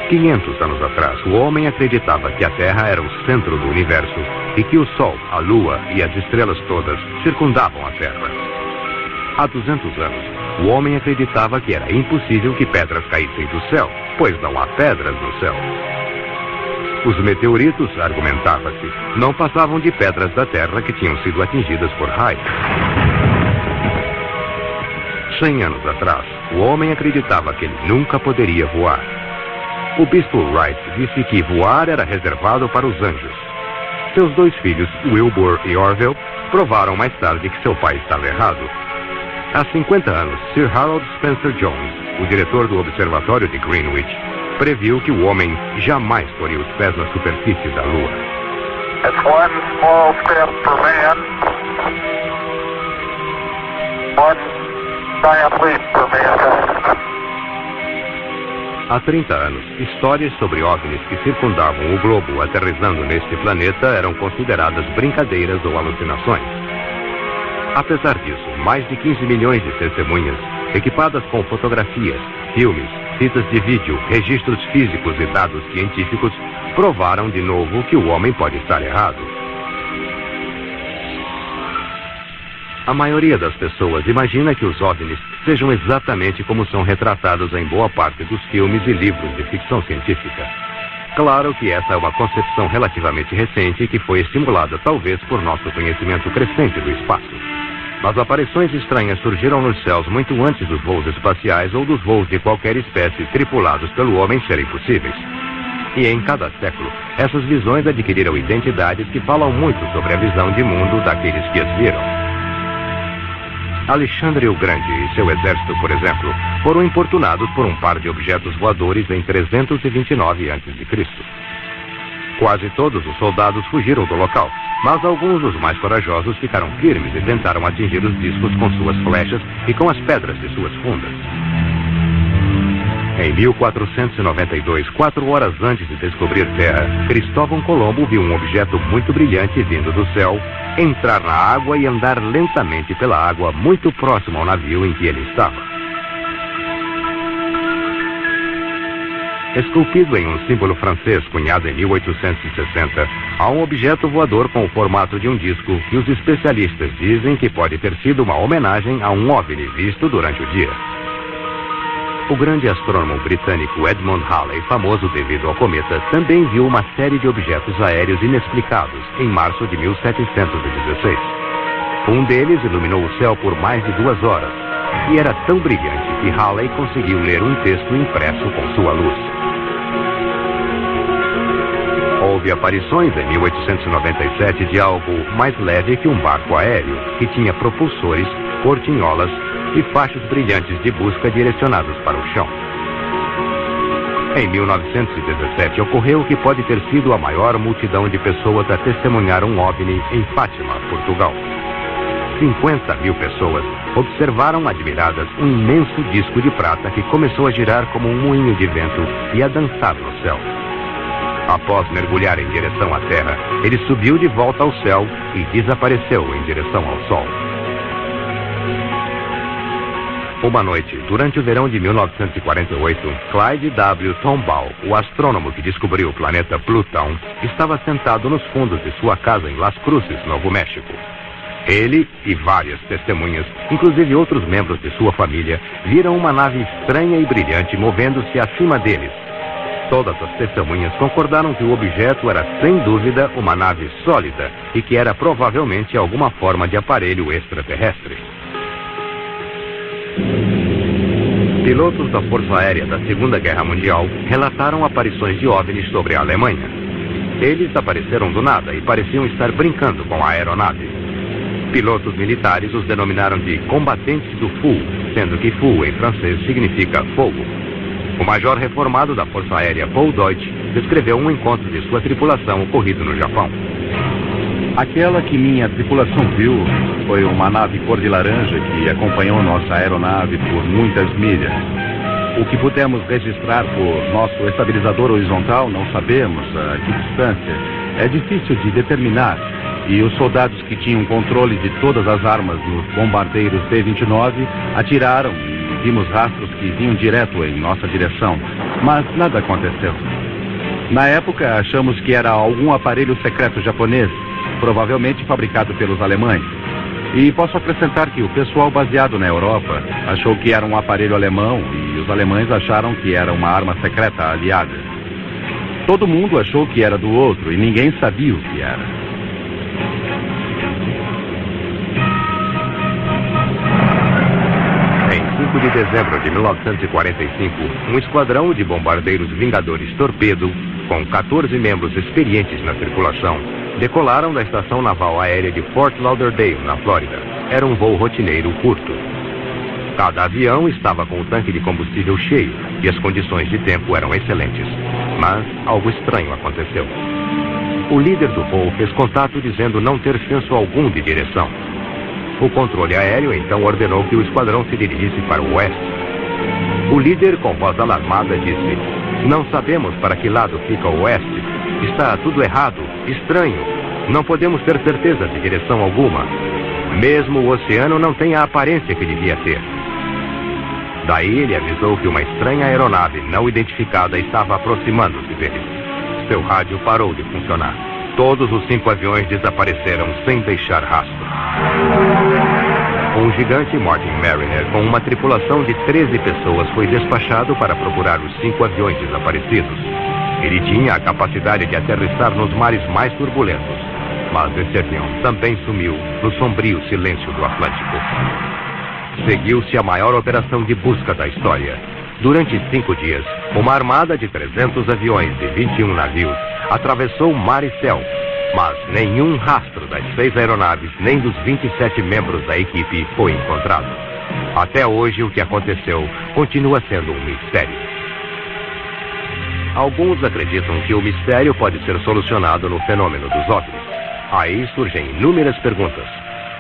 500 anos atrás, o homem acreditava que a Terra era o centro do universo e que o Sol, a Lua e as estrelas todas circundavam a Terra. Há 200 anos, o homem acreditava que era impossível que pedras caíssem do céu, pois não há pedras no céu. Os meteoritos, argumentava-se, não passavam de pedras da Terra que tinham sido atingidas por raios. 100 anos atrás, o homem acreditava que ele nunca poderia voar. O bispo Wright disse que voar era reservado para os anjos. Seus 2 filhos, Wilbur e Orville, provaram mais tarde que seu pai estava errado. Há 50 anos, Sir Harold Spencer Jones, o diretor do Observatório de Greenwich, previu que o homem jamais poria os pés na superfície da Lua. It's one small step for man, one giant leap for mankind. Há 30 anos, histórias sobre OVNIs que circundavam o globo aterrissando neste planeta eram consideradas brincadeiras ou alucinações. Apesar disso, mais de 15 milhões de testemunhas, equipadas com fotografias, filmes, fitas de vídeo, registros físicos e dados científicos, provaram de novo que o homem pode estar errado. A maioria das pessoas imagina que os OVNIs sejam exatamente como são retratados em boa parte dos filmes e livros de ficção científica. Claro que essa é uma concepção relativamente recente que foi estimulada talvez por nosso conhecimento crescente do espaço. Mas aparições estranhas surgiram nos céus muito antes dos voos espaciais ou dos voos de qualquer espécie tripulados pelo homem serem possíveis. E em cada século, essas visões adquiriram identidades que falam muito sobre a visão de mundo daqueles que as viram. Alexandre o Grande e seu exército, por exemplo, foram importunados por um par de objetos voadores em 329 a.C. Quase todos os soldados fugiram do local, mas alguns dos mais corajosos ficaram firmes e tentaram atingir os discos com suas flechas e com as pedras de suas fundas. Em 1492, 4 horas antes de descobrir terra, Cristóvão Colombo viu um objeto muito brilhante vindo do céu, entrar na água e andar lentamente pela água muito próximo ao navio em que ele estava. Esculpido em um símbolo francês cunhado em 1860, há um objeto voador com o formato de um disco que os especialistas dizem que pode ter sido uma homenagem a um OVNI visto durante o dia. O grande astrônomo britânico Edmund Halley, famoso devido ao cometa, também viu uma série de objetos aéreos inexplicados em março de 1716. Um deles iluminou o céu por mais de 2 horas e era tão brilhante que Halley conseguiu ler um texto impresso com sua luz. Houve aparições em 1897 de algo mais leve que um barco aéreo, que tinha propulsores, portinholas e faixas brilhantes de busca direcionados para o chão. Em 1917 ocorreu o que pode ter sido a maior multidão de pessoas a testemunhar um OVNI em Fátima, Portugal. 50 mil pessoas observaram admiradas um imenso disco de prata que começou a girar como um moinho de vento e a dançar no céu. Após mergulhar em direção à Terra, ele subiu de volta ao céu e desapareceu em direção ao Sol. Uma noite, durante o verão de 1948, Clyde W. Tombaugh, o astrônomo que descobriu o planeta Plutão, estava sentado nos fundos de sua casa em Las Cruces, Novo México. Ele e várias testemunhas, inclusive outros membros de sua família, viram uma nave estranha e brilhante movendo-se acima deles. Todas as testemunhas concordaram que o objeto era, sem dúvida, uma nave sólida e que era provavelmente alguma forma de aparelho extraterrestre. Pilotos da Força Aérea da Segunda Guerra Mundial relataram aparições de OVNIs sobre a Alemanha. Eles apareceram do nada e pareciam estar brincando com a aeronave. Pilotos militares os denominaram de combatentes do Fu, sendo que Fu em francês significa fogo. O major reformado da Força Aérea, Paul Deutsch, descreveu um encontro de sua tripulação ocorrido no Japão. Aquela que minha tripulação viu foi uma nave cor de laranja que acompanhou nossa aeronave por muitas milhas. O que pudemos registrar por nosso estabilizador horizontal não sabemos a que distância. É difícil de determinar. E os soldados que tinham controle de todas as armas nos bombardeiros B-29 atiraram e vimos rastros que vinham direto em nossa direção, mas nada aconteceu. Na época, achamos que era algum aparelho secreto japonês, provavelmente fabricado pelos alemães. E posso acrescentar que o pessoal baseado na Europa achou que era um aparelho alemão e os alemães acharam que era uma arma secreta aliada. Todo mundo achou que era do outro e ninguém sabia o que era. Em 5 de dezembro de 1945, um esquadrão de bombardeiros Vingadores Torpedo, com 14 membros experientes na tripulação, decolaram da estação naval aérea de Fort Lauderdale, na Flórida. Era um voo rotineiro curto. Cada avião estava com o tanque de combustível cheio e as condições de tempo eram excelentes. Mas algo estranho aconteceu. O líder do voo fez contato dizendo não ter senso algum de direção. O controle aéreo então ordenou que o esquadrão se dirigisse para o oeste. O líder, com voz alarmada, disse: "Não sabemos para que lado fica o oeste. Está tudo errado, estranho. Não podemos ter certeza de direção alguma. Mesmo o oceano não tem a aparência que devia ter." Daí ele avisou que uma estranha aeronave não identificada estava aproximando-se deles. Seu rádio parou de funcionar. Todos os 5 aviões desapareceram sem deixar rastro. Um gigante Martin Mariner com uma tripulação de 13 pessoas foi despachado para procurar os 5 aviões desaparecidos. Ele tinha a capacidade de aterrissar nos mares mais turbulentos, mas esse avião também sumiu no sombrio silêncio do Atlântico. Seguiu-se a maior operação de busca da história. Durante 5 dias, uma armada de 300 aviões e 21 navios atravessou mar e céu, mas nenhum rastro das 6 aeronaves nem dos 27 membros da equipe foi encontrado. Até hoje, o que aconteceu continua sendo um mistério. Alguns acreditam que o mistério pode ser solucionado no fenômeno dos OVNIs. Aí surgem inúmeras perguntas.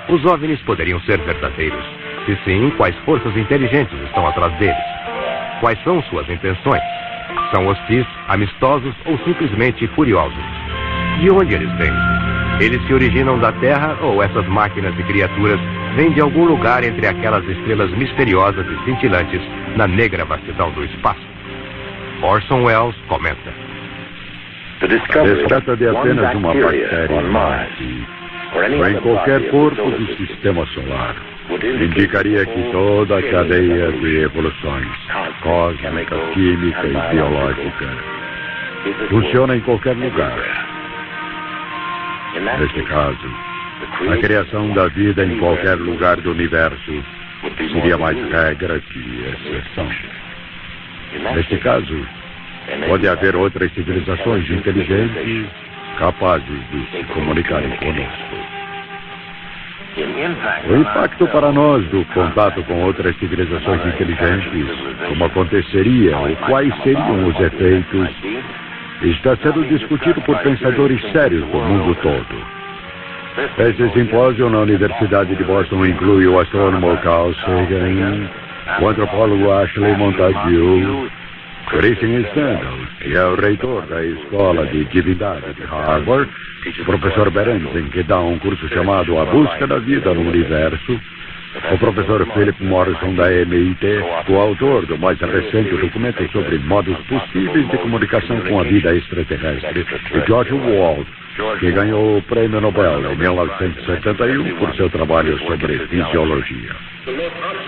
Os OVNIs poderiam ser verdadeiros? Se sim, quais forças inteligentes estão atrás deles? Quais são suas intenções? São hostis, amistosos ou simplesmente curiosos? De onde eles vêm? Eles se originam da Terra ou essas máquinas e criaturas vêm de algum lugar entre aquelas estrelas misteriosas e cintilantes na negra vastidão do espaço? Orson Welles comenta: A descoberta de apenas uma bactéria em Marte ou em qualquer corpo do sistema solar indicaria que toda a cadeia de evoluções cósmica, química e biológica funciona em qualquer lugar. Neste caso, a criação da vida em qualquer lugar do universo seria mais regra que exceção. Neste caso, pode haver outras civilizações inteligentes capazes de se comunicarem conosco. O impacto para nós do contato com outras civilizações inteligentes, como aconteceria ou quais seriam os efeitos, está sendo discutido por pensadores sérios do mundo todo. Esse simpósio na Universidade de Boston inclui o astrônomo Carl Sagan, o antropólogo Ashley Montague, Christian Stengel, que é o reitor da Escola de Divindade de Harvard, o professor Berentzen, que dá um curso chamado A Busca da Vida no Universo, o professor Philip Morrison, da MIT, o autor do mais recente documento sobre modos possíveis de comunicação com a vida extraterrestre, e George Wald, que ganhou o Prêmio Nobel em 1971 por seu trabalho sobre fisiologia.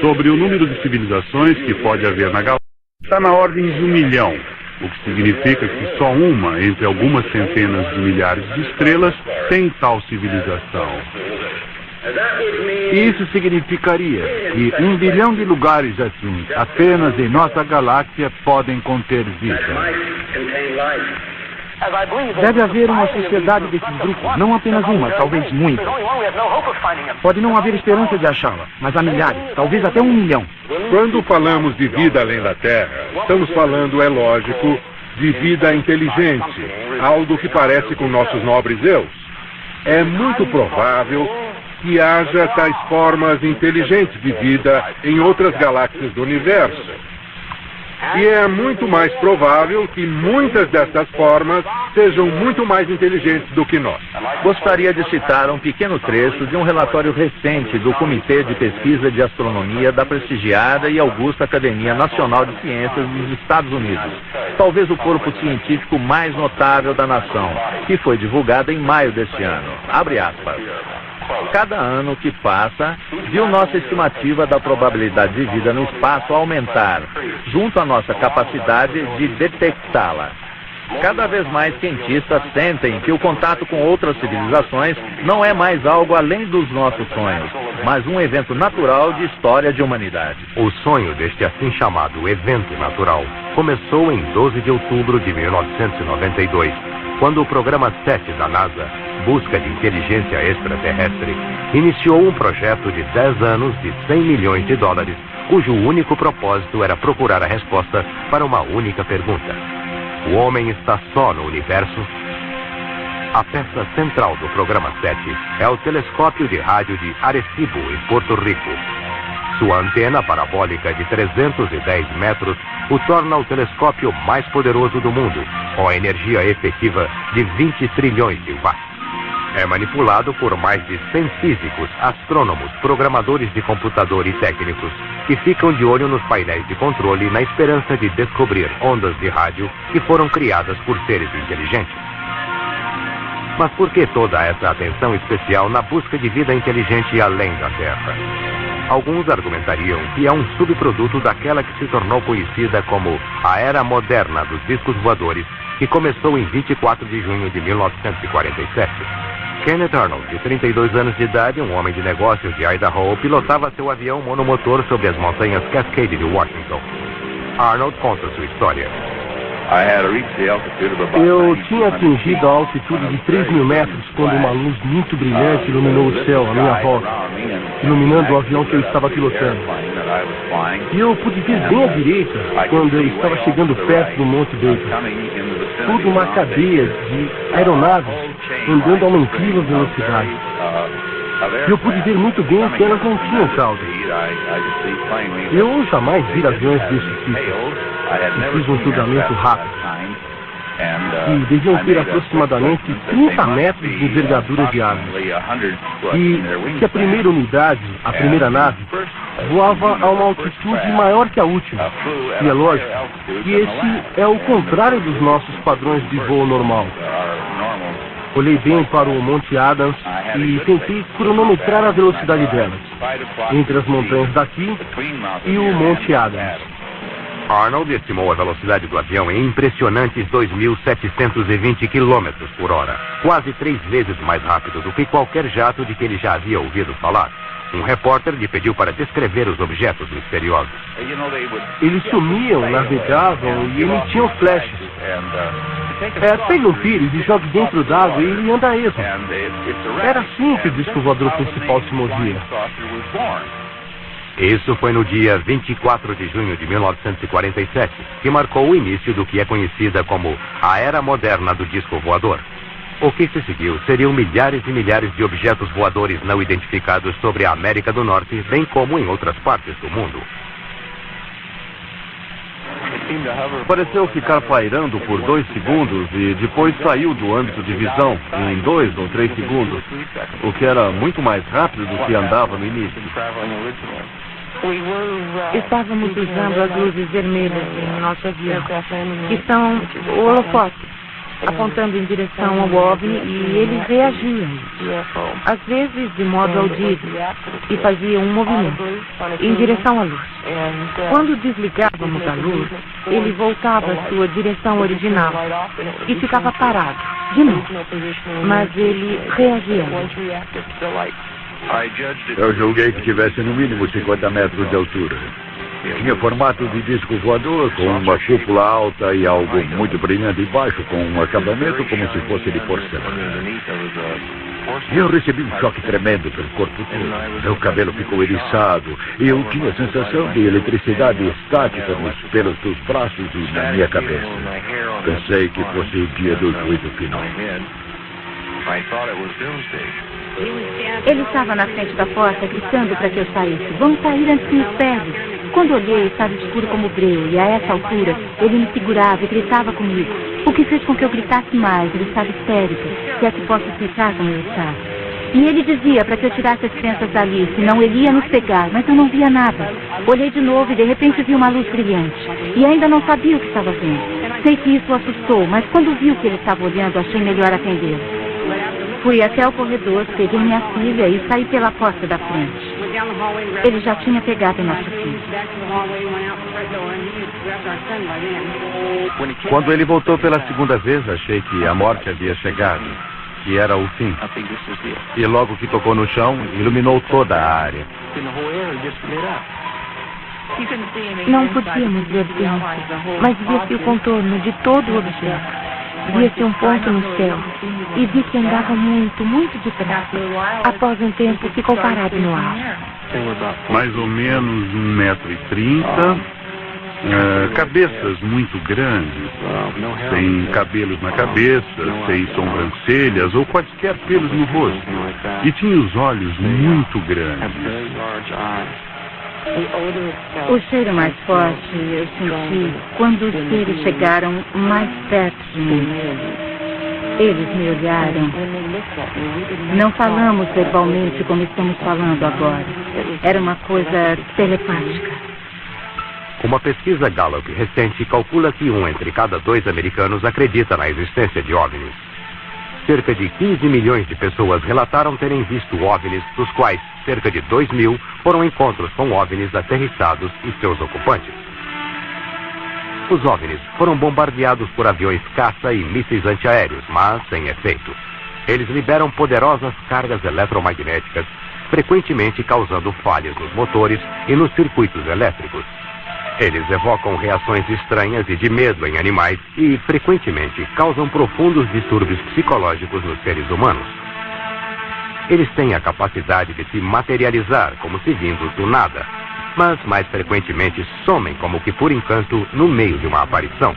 Sobre o número de civilizações que pode haver na galáxia, está na ordem de 1 milhão, o que significa que só uma entre algumas centenas de milhares de estrelas tem tal civilização. Isso significaria que 1 bilhão de lugares assim, apenas em nossa galáxia, podem conter vida. Deve haver uma sociedade desses grupos, não apenas uma, talvez muitas. Pode não haver esperança de achá-la, mas há milhares, talvez até 1 milhão. Quando falamos de vida além da Terra, estamos falando, é lógico, de vida inteligente, algo que parece com nossos nobres eus. É muito provável que haja tais formas inteligentes de vida em outras galáxias do universo. E é muito mais provável que muitas dessas formas sejam muito mais inteligentes do que nós. Gostaria de citar um pequeno trecho de um relatório recente do Comitê de Pesquisa de Astronomia da prestigiada e augusta Academia Nacional de Ciências dos Estados Unidos, talvez o corpo científico mais notável da nação, que foi divulgado em maio deste ano. Abre aspas. Cada ano que passa, viu nossa estimativa da probabilidade de vida no espaço aumentar, junto à nossa capacidade de detectá-la. Cada vez mais cientistas sentem que o contato com outras civilizações não é mais algo além dos nossos sonhos, mas um evento natural de história de humanidade. O sonho deste assim chamado evento natural começou em 12 de outubro de 1992, quando o programa 7 da NASA, Busca de Inteligência Extraterrestre, iniciou um projeto de 10 anos de $100 milhões, cujo único propósito era procurar a resposta para uma única pergunta: o homem está só no universo? A peça central do programa 7 é o telescópio de rádio de Arecibo, em Porto Rico. Sua antena parabólica de 310 metros o torna o telescópio mais poderoso do mundo, com a energia efetiva de 20 trilhões de watts. É manipulado por mais de 100 físicos, astrônomos, programadores de computador e técnicos que ficam de olho nos painéis de controle na esperança de descobrir ondas de rádio que foram criadas por seres inteligentes. Mas por que toda essa atenção especial na busca de vida inteligente além da Terra? Alguns argumentariam que é um subproduto daquela que se tornou conhecida como a Era Moderna dos Discos Voadores, que começou em 24 de junho de 1947. Kenneth Arnold, de 32 anos de idade, um homem de negócios de Idaho, pilotava seu avião monomotor sobre as montanhas Cascade de Washington. Arnold conta sua história. Eu tinha atingido a altitude de 3.000 metros quando uma luz muito brilhante iluminou o céu à minha volta, iluminando o avião que eu estava pilotando. E eu pude ver bem à direita quando eu estava chegando perto do Monte Baker. Toda uma cadeia de aeronaves andando a uma incrível velocidade. E eu pude ver muito bem que elas não tinham cauda. Eu jamais vi aviões desse tipo. E fiz um julgamento rápido. E deviam ter aproximadamente 30 metros de envergadura de árvore. E que a primeira unidade, a primeira nave, voava a uma altitude maior que a última. E é lógico que esse é o contrário dos nossos padrões de voo normal. Olhei bem para o Monte Adams e tentei cronometrar a velocidade delas, entre as montanhas daqui e o Monte Adams. Arnold estimou a velocidade do avião em impressionantes 2.720 km por hora, quase 3 vezes mais rápido do que qualquer jato de que ele já havia ouvido falar. Um repórter lhe pediu para descrever os objetos misteriosos. Eles sumiam, navegavam e emitiam flashes. Pegue um pires e jogue dentro d'água e ele anda a esmo. Era assim que o disco voador principal se movia. Isso foi no dia 24 de junho de 1947, que marcou o início do que é conhecida como a Era Moderna do Disco Voador. O que se seguiu seriam milhares e milhares de objetos voadores não identificados sobre a América do Norte, bem como em outras partes do mundo. Pareceu ficar pairando por 2 segundos e depois saiu do âmbito de visão em 2 ou 3 segundos, o que era muito mais rápido do que andava no início. Estávamos usando as luzes vermelhas em nosso avião, que são holofotes, apontando em direção ao OVNI, e eles reagiam, às vezes de modo audível, e faziam um movimento em direção à luz. Quando desligávamos a luz, ele voltava à sua direção original e ficava parado, de novo, mas ele reagia. Eu julguei que tivesse no mínimo 50 metros de altura. Tinha formato de disco voador, com uma cúpula alta e algo muito brilhante embaixo, com um acabamento como se fosse de porcelana. Eu recebi um choque tremendo pelo corpo todo. Meu cabelo ficou eriçado e eu tinha a sensação de eletricidade estática nos pelos dos braços e na minha cabeça. Pensei que fosse o dia do juízo final. Ele estava na frente da porta gritando para que eu saísse. Vamos sair antes que nos pegue. Quando olhei, estava escuro como breu, e a essa altura, ele me segurava e gritava comigo, o que fez com que eu gritasse mais. Eu estava histérica, se é que posso explicar como eu estava. E ele dizia para que eu tirasse as crianças dali, senão ele ia nos pegar, mas eu não via nada. Olhei de novo e de repente vi uma luz brilhante, e ainda não sabia o que estava vendo. Sei que isso o assustou, mas quando vi o que ele estava olhando, achei melhor atendê-lo. Fui até o corredor, peguei minha filha e saí pela porta da frente. Ele já tinha pegado nosso filho. Quando ele voltou pela segunda vez, achei que a morte havia chegado, que era o fim. E logo que tocou no chão, iluminou toda a área. Não podíamos ver dentro, mas via-se o contorno de todo o objeto. Via-se um ponto no céu e vi que andava muito, muito depressa. Após um tempo, ficou parado no ar. Mais ou menos 1,30 m. Cabeças muito grandes, sem cabelos na cabeça, sem sobrancelhas ou quaisquer pelos no rosto. E tinha os olhos muito grandes. O cheiro mais forte eu senti quando os seres chegaram mais perto de mim. Eles me olharam. Não falamos verbalmente como estamos falando agora. Era uma coisa telepática. Uma pesquisa Gallup recente calcula que 1 entre cada 2 americanos acredita na existência de OVNIs. Cerca de 15 milhões de pessoas relataram terem visto OVNIs, dos quais cerca de 2 mil foram encontros com OVNIs aterrissados e seus ocupantes. Os OVNIs foram bombardeados por aviões caça e mísseis antiaéreos, mas sem efeito. Eles liberam poderosas cargas eletromagnéticas, frequentemente causando falhas nos motores e nos circuitos elétricos. Eles evocam reações estranhas e de medo em animais e, frequentemente, causam profundos distúrbios psicológicos nos seres humanos. Eles têm a capacidade de se materializar como se vindos do nada, mas mais frequentemente somem como que por encanto no meio de uma aparição.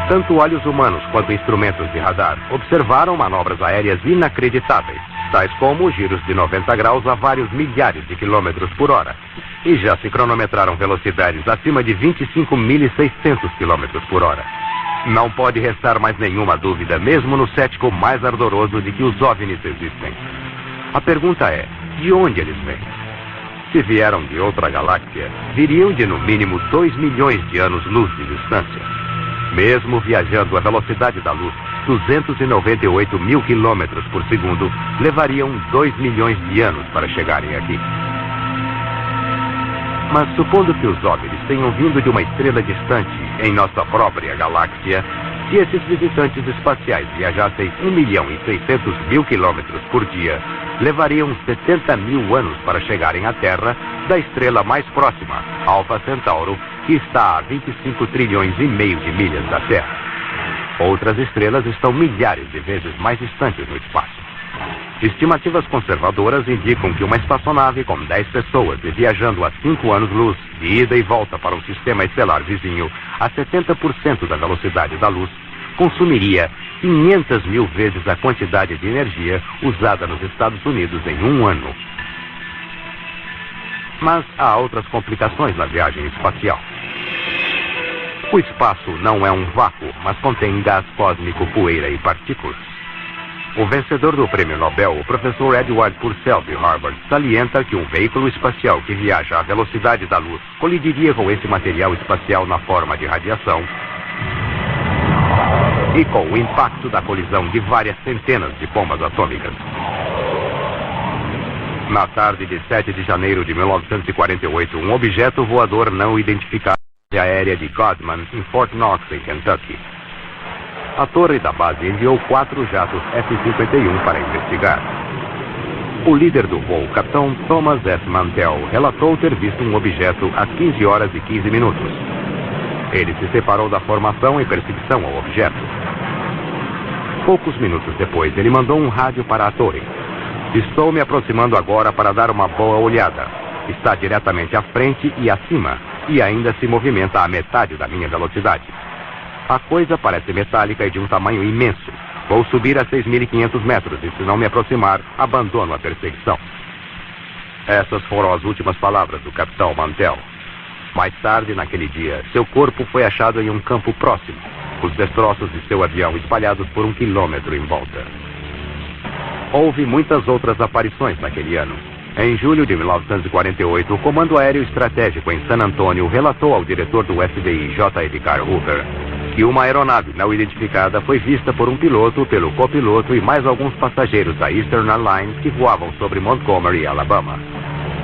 Tanto olhos humanos quanto instrumentos de radar observaram manobras aéreas inacreditáveis, tais como giros de 90 graus a vários milhares de quilômetros por hora, e já se cronometraram velocidades acima de 25.600 quilômetros por hora. Não pode restar mais nenhuma dúvida, mesmo no cético mais ardoroso, de que os OVNIs existem. A pergunta é, de onde eles vêm? Se vieram de outra galáxia, viriam de no mínimo 2 milhões de anos-luz de distância. Mesmo viajando à velocidade da luz, 298 mil quilômetros por segundo, levariam 2 milhões de anos para chegarem aqui. Mas supondo que os OVNIs tenham vindo de uma estrela distante em nossa própria galáxia, se esses visitantes espaciais viajassem 1.600.000 quilômetros por dia, levariam 70 mil anos para chegarem à Terra da estrela mais próxima, Alfa Centauro, que está a 25 trilhões e meio de milhas da Terra. Outras estrelas estão milhares de vezes mais distantes no espaço. Estimativas conservadoras indicam que uma espaçonave com 10 pessoas e viajando a 5 anos-luz, de ida e volta para um sistema estelar vizinho, a 70% da velocidade da luz, consumiria 500 mil vezes a quantidade de energia usada nos Estados Unidos em um ano. Mas há outras complicações na viagem espacial. O espaço não é um vácuo, mas contém gás cósmico, poeira e partículas. O vencedor do prêmio Nobel, o professor Edward Purcell, de Harvard, salienta que um veículo espacial que viaja à velocidade da luz colidiria com esse material espacial na forma de radiação e com o impacto da colisão de várias centenas de bombas atômicas. Na tarde de 7 de janeiro de 1948, um objeto voador não identificado na aérea de Godman, em Fort Knox, em Kentucky. A torre da base enviou 4 jatos F-51 para investigar. O líder do voo, capitão Thomas S. Mantell, relatou ter visto um objeto às 15 horas e 15 minutos. Ele se separou da formação em perseguição ao objeto. Poucos minutos depois, ele mandou um rádio para a torre. Estou me aproximando agora para dar uma boa olhada. Está diretamente à frente e acima, e ainda se movimenta à metade da minha velocidade. A coisa parece metálica e de um tamanho imenso. Vou subir a 6.500 metros e, se não me aproximar, abandono a perseguição. Essas foram as últimas palavras do capitão Mantell. Mais tarde, naquele dia, seu corpo foi achado em um campo próximo, os destroços de seu avião espalhados por 1 quilômetro em volta. Houve muitas outras aparições naquele ano. Em julho de 1948, o Comando Aéreo Estratégico em San Antônio relatou ao diretor do FBI, J. Edgar Hoover, que uma aeronave não identificada foi vista por um piloto, pelo copiloto e mais alguns passageiros da Eastern Airlines que voavam sobre Montgomery, Alabama.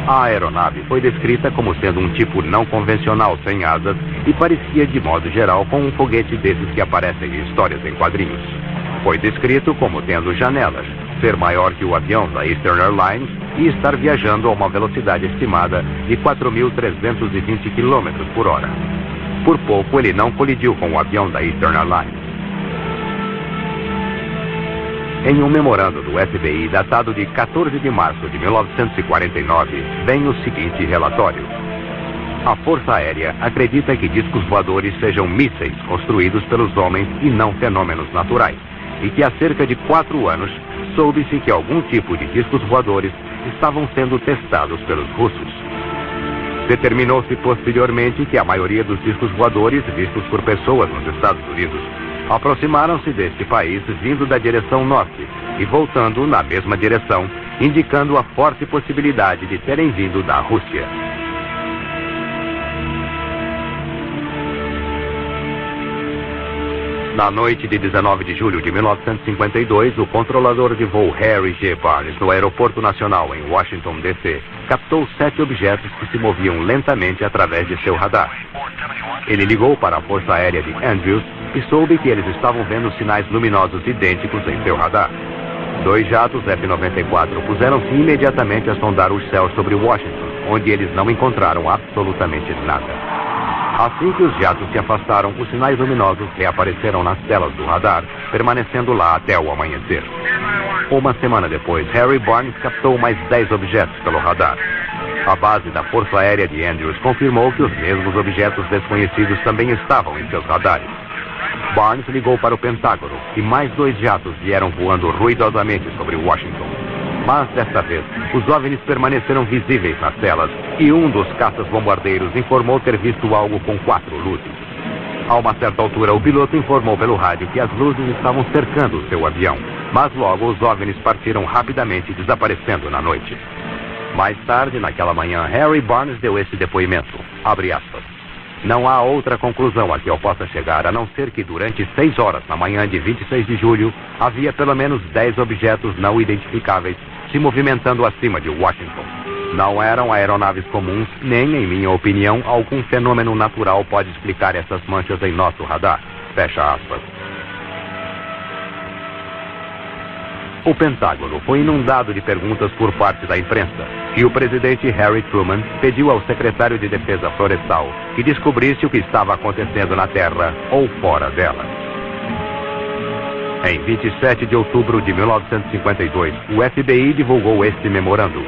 A aeronave foi descrita como sendo um tipo não convencional sem asas e parecia, de modo geral, com um foguete desses que aparecem em histórias em quadrinhos. Foi descrito como tendo janelas, ser maior que o avião da Eastern Airlines e estar viajando a uma velocidade estimada de 4.320 km por hora. Por pouco, ele não colidiu com o avião da Eastern Airlines. Em um memorando do FBI datado de 14 de março de 1949, vem o seguinte relatório. A Força Aérea acredita que discos voadores sejam mísseis construídos pelos homens e não fenômenos naturais, e que há cerca de 4 anos soube-se que algum tipo de discos voadores estavam sendo testados pelos russos. Determinou-se posteriormente que a maioria dos discos voadores vistos por pessoas nos Estados Unidos aproximaram-se deste país vindo da direção norte e voltando na mesma direção, indicando a forte possibilidade de terem vindo da Rússia. Na noite de 19 de julho de 1952, o controlador de voo Harry G. Barnes, no Aeroporto Nacional em Washington, D.C., captou 7 objetos que se moviam lentamente através de seu radar. Ele ligou para a Força Aérea de Andrews e soube que eles estavam vendo sinais luminosos idênticos em seu radar. 2 jatos F-94 puseram-se imediatamente a sondar os céus sobre Washington, onde eles não encontraram absolutamente nada. Assim que os jatos se afastaram, os sinais luminosos reapareceram nas telas do radar, permanecendo lá até o amanhecer. Uma semana depois, Harry Barnes captou mais 10 objetos pelo radar. A base da Força Aérea de Andrews confirmou que os mesmos objetos desconhecidos também estavam em seus radares. Barnes ligou para o Pentágono e mais 2 jatos vieram voando ruidosamente sobre Washington. Mas, desta vez, os OVNIs permaneceram visíveis nas telas e um dos caças-bombardeiros informou ter visto algo com 4 luzes. A uma certa altura, o piloto informou pelo rádio que as luzes estavam cercando o seu avião, mas logo os OVNIs partiram rapidamente, desaparecendo na noite. Mais tarde, naquela manhã, Harry Barnes deu esse depoimento, abre aspas. Não há outra conclusão a que eu possa chegar, a não ser que durante 6 horas na manhã de 26 de julho, havia pelo menos 10 objetos não identificáveis se movimentando acima de Washington. Não eram aeronaves comuns, nem, em minha opinião, algum fenômeno natural pode explicar essas manchas em nosso radar. Fecha aspas. O Pentágono foi inundado de perguntas por parte da imprensa, e o presidente Harry Truman pediu ao secretário de Defesa Florestal que descobrisse o que estava acontecendo na Terra ou fora dela. Em 27 de outubro de 1952, o FBI divulgou este memorando.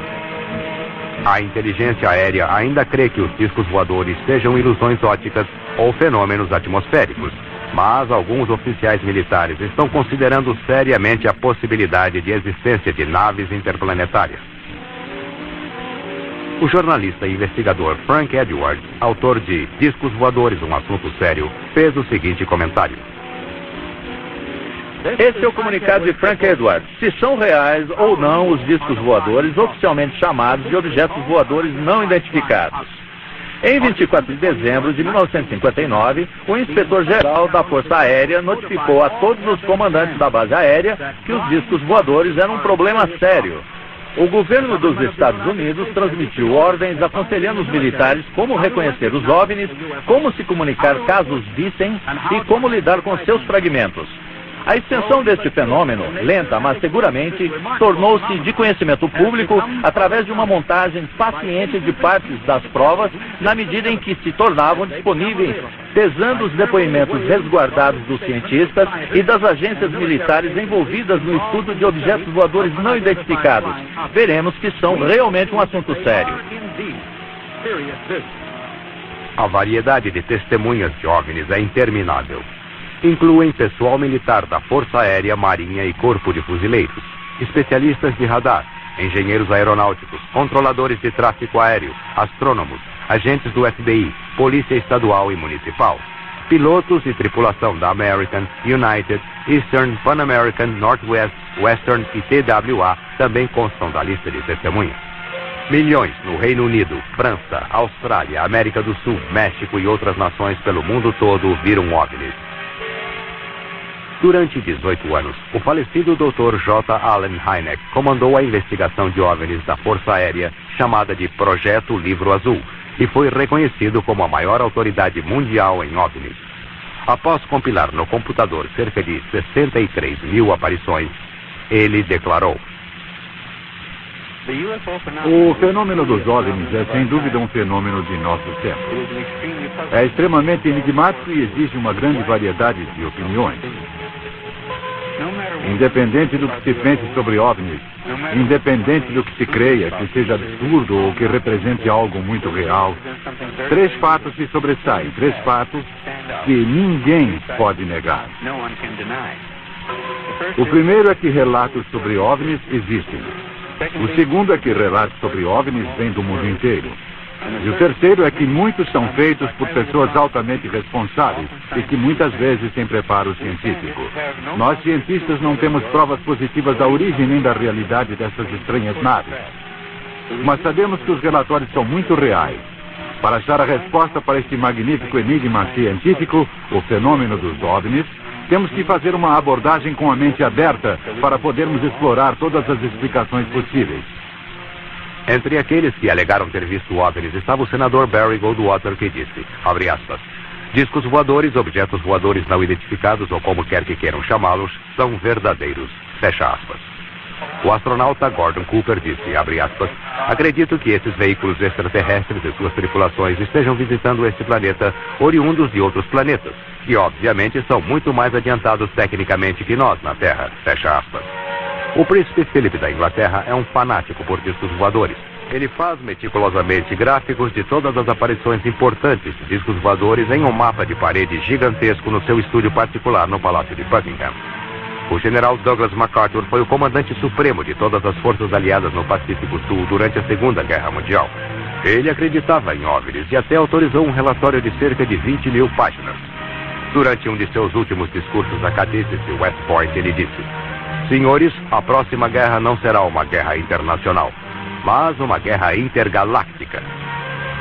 A inteligência aérea ainda crê que os discos voadores sejam ilusões ópticas ou fenômenos atmosféricos, mas alguns oficiais militares estão considerando seriamente a possibilidade de existência de naves interplanetárias. O jornalista e investigador Frank Edwards, autor de Discos Voadores, um Assunto Sério, fez o seguinte comentário. Esse é o comunicado de Frank Edwards. Se são reais ou não os discos voadores, oficialmente chamados de objetos voadores não identificados. Em 24 de dezembro de 1959, o inspetor-geral da Força Aérea notificou a todos os comandantes da base aérea que os discos voadores eram um problema sério. O governo dos Estados Unidos transmitiu ordens aconselhando os militares como reconhecer os OVNIs, como se comunicar caso os vissem e como lidar com seus fragmentos. A extensão deste fenômeno, lenta mas seguramente, tornou-se de conhecimento público através de uma montagem paciente de partes das provas, na medida em que se tornavam disponíveis, pesando os depoimentos resguardados dos cientistas e das agências militares envolvidas no estudo de objetos voadores não identificados. Veremos que são realmente um assunto sério. A variedade de testemunhas de OVNIs é interminável. Incluem pessoal militar da Força Aérea, Marinha e Corpo de Fuzileiros, especialistas de radar, engenheiros aeronáuticos, controladores de tráfego aéreo, astrônomos, agentes do FBI, Polícia Estadual e Municipal, pilotos e tripulação da American, United, Eastern, Pan American, Northwest, Western e TWA também constam da lista de testemunhas. Milhões no Reino Unido, França, Austrália, América do Sul, México e outras nações pelo mundo todo viram OVNIs. Durante 18 anos, o falecido Dr. J. Allen Hynek comandou a investigação de OVNIs da Força Aérea, chamada de Projeto Livro Azul, e foi reconhecido como a maior autoridade mundial em OVNIs. Após compilar no computador cerca de 63 mil aparições, ele declarou: o fenômeno dos OVNIs é sem dúvida um fenômeno de nosso tempo. É extremamente enigmático e exige uma grande variedade de opiniões. Independente do que se pense sobre OVNIs, independente do que se creia que seja absurdo ou que represente algo muito real, 3 fatos se sobressaem, 3 fatos que ninguém pode negar. O primeiro é que relatos sobre OVNIs existem. O segundo é que relatos sobre OVNIs vêm do mundo inteiro. E o terceiro é que muitos são feitos por pessoas altamente responsáveis e que muitas vezes têm preparo científico. Nós, cientistas, não temos provas positivas da origem nem da realidade dessas estranhas naves. Mas sabemos que os relatórios são muito reais. Para achar a resposta para este magnífico enigma científico, o fenômeno dos OVNIs, temos que fazer uma abordagem com a mente aberta para podermos explorar todas as explicações possíveis. Entre aqueles que alegaram ter visto OVNIs estava o senador Barry Goldwater, que disse, abre aspas, discos voadores, objetos voadores não identificados ou como quer que queiram chamá-los, são verdadeiros, fecha aspas. O astronauta Gordon Cooper disse, abre aspas, acredito que esses veículos extraterrestres e suas tripulações estejam visitando este planeta oriundos de outros planetas, que obviamente são muito mais adiantados tecnicamente que nós na Terra, fecha aspas. O príncipe Philip da Inglaterra é um fanático por discos voadores. Ele faz meticulosamente gráficos de todas as aparições importantes de discos voadores em um mapa de parede gigantesco no seu estúdio particular no Palácio de Buckingham. O general Douglas MacArthur foi o comandante supremo de todas as forças aliadas no Pacífico Sul durante a Segunda Guerra Mundial. Ele acreditava em OVNIs e até autorizou um relatório de cerca de 20 mil páginas. Durante um de seus últimos discursos à Cathedral West Point, ele disse: senhores, a próxima guerra não será uma guerra internacional, mas uma guerra intergaláctica.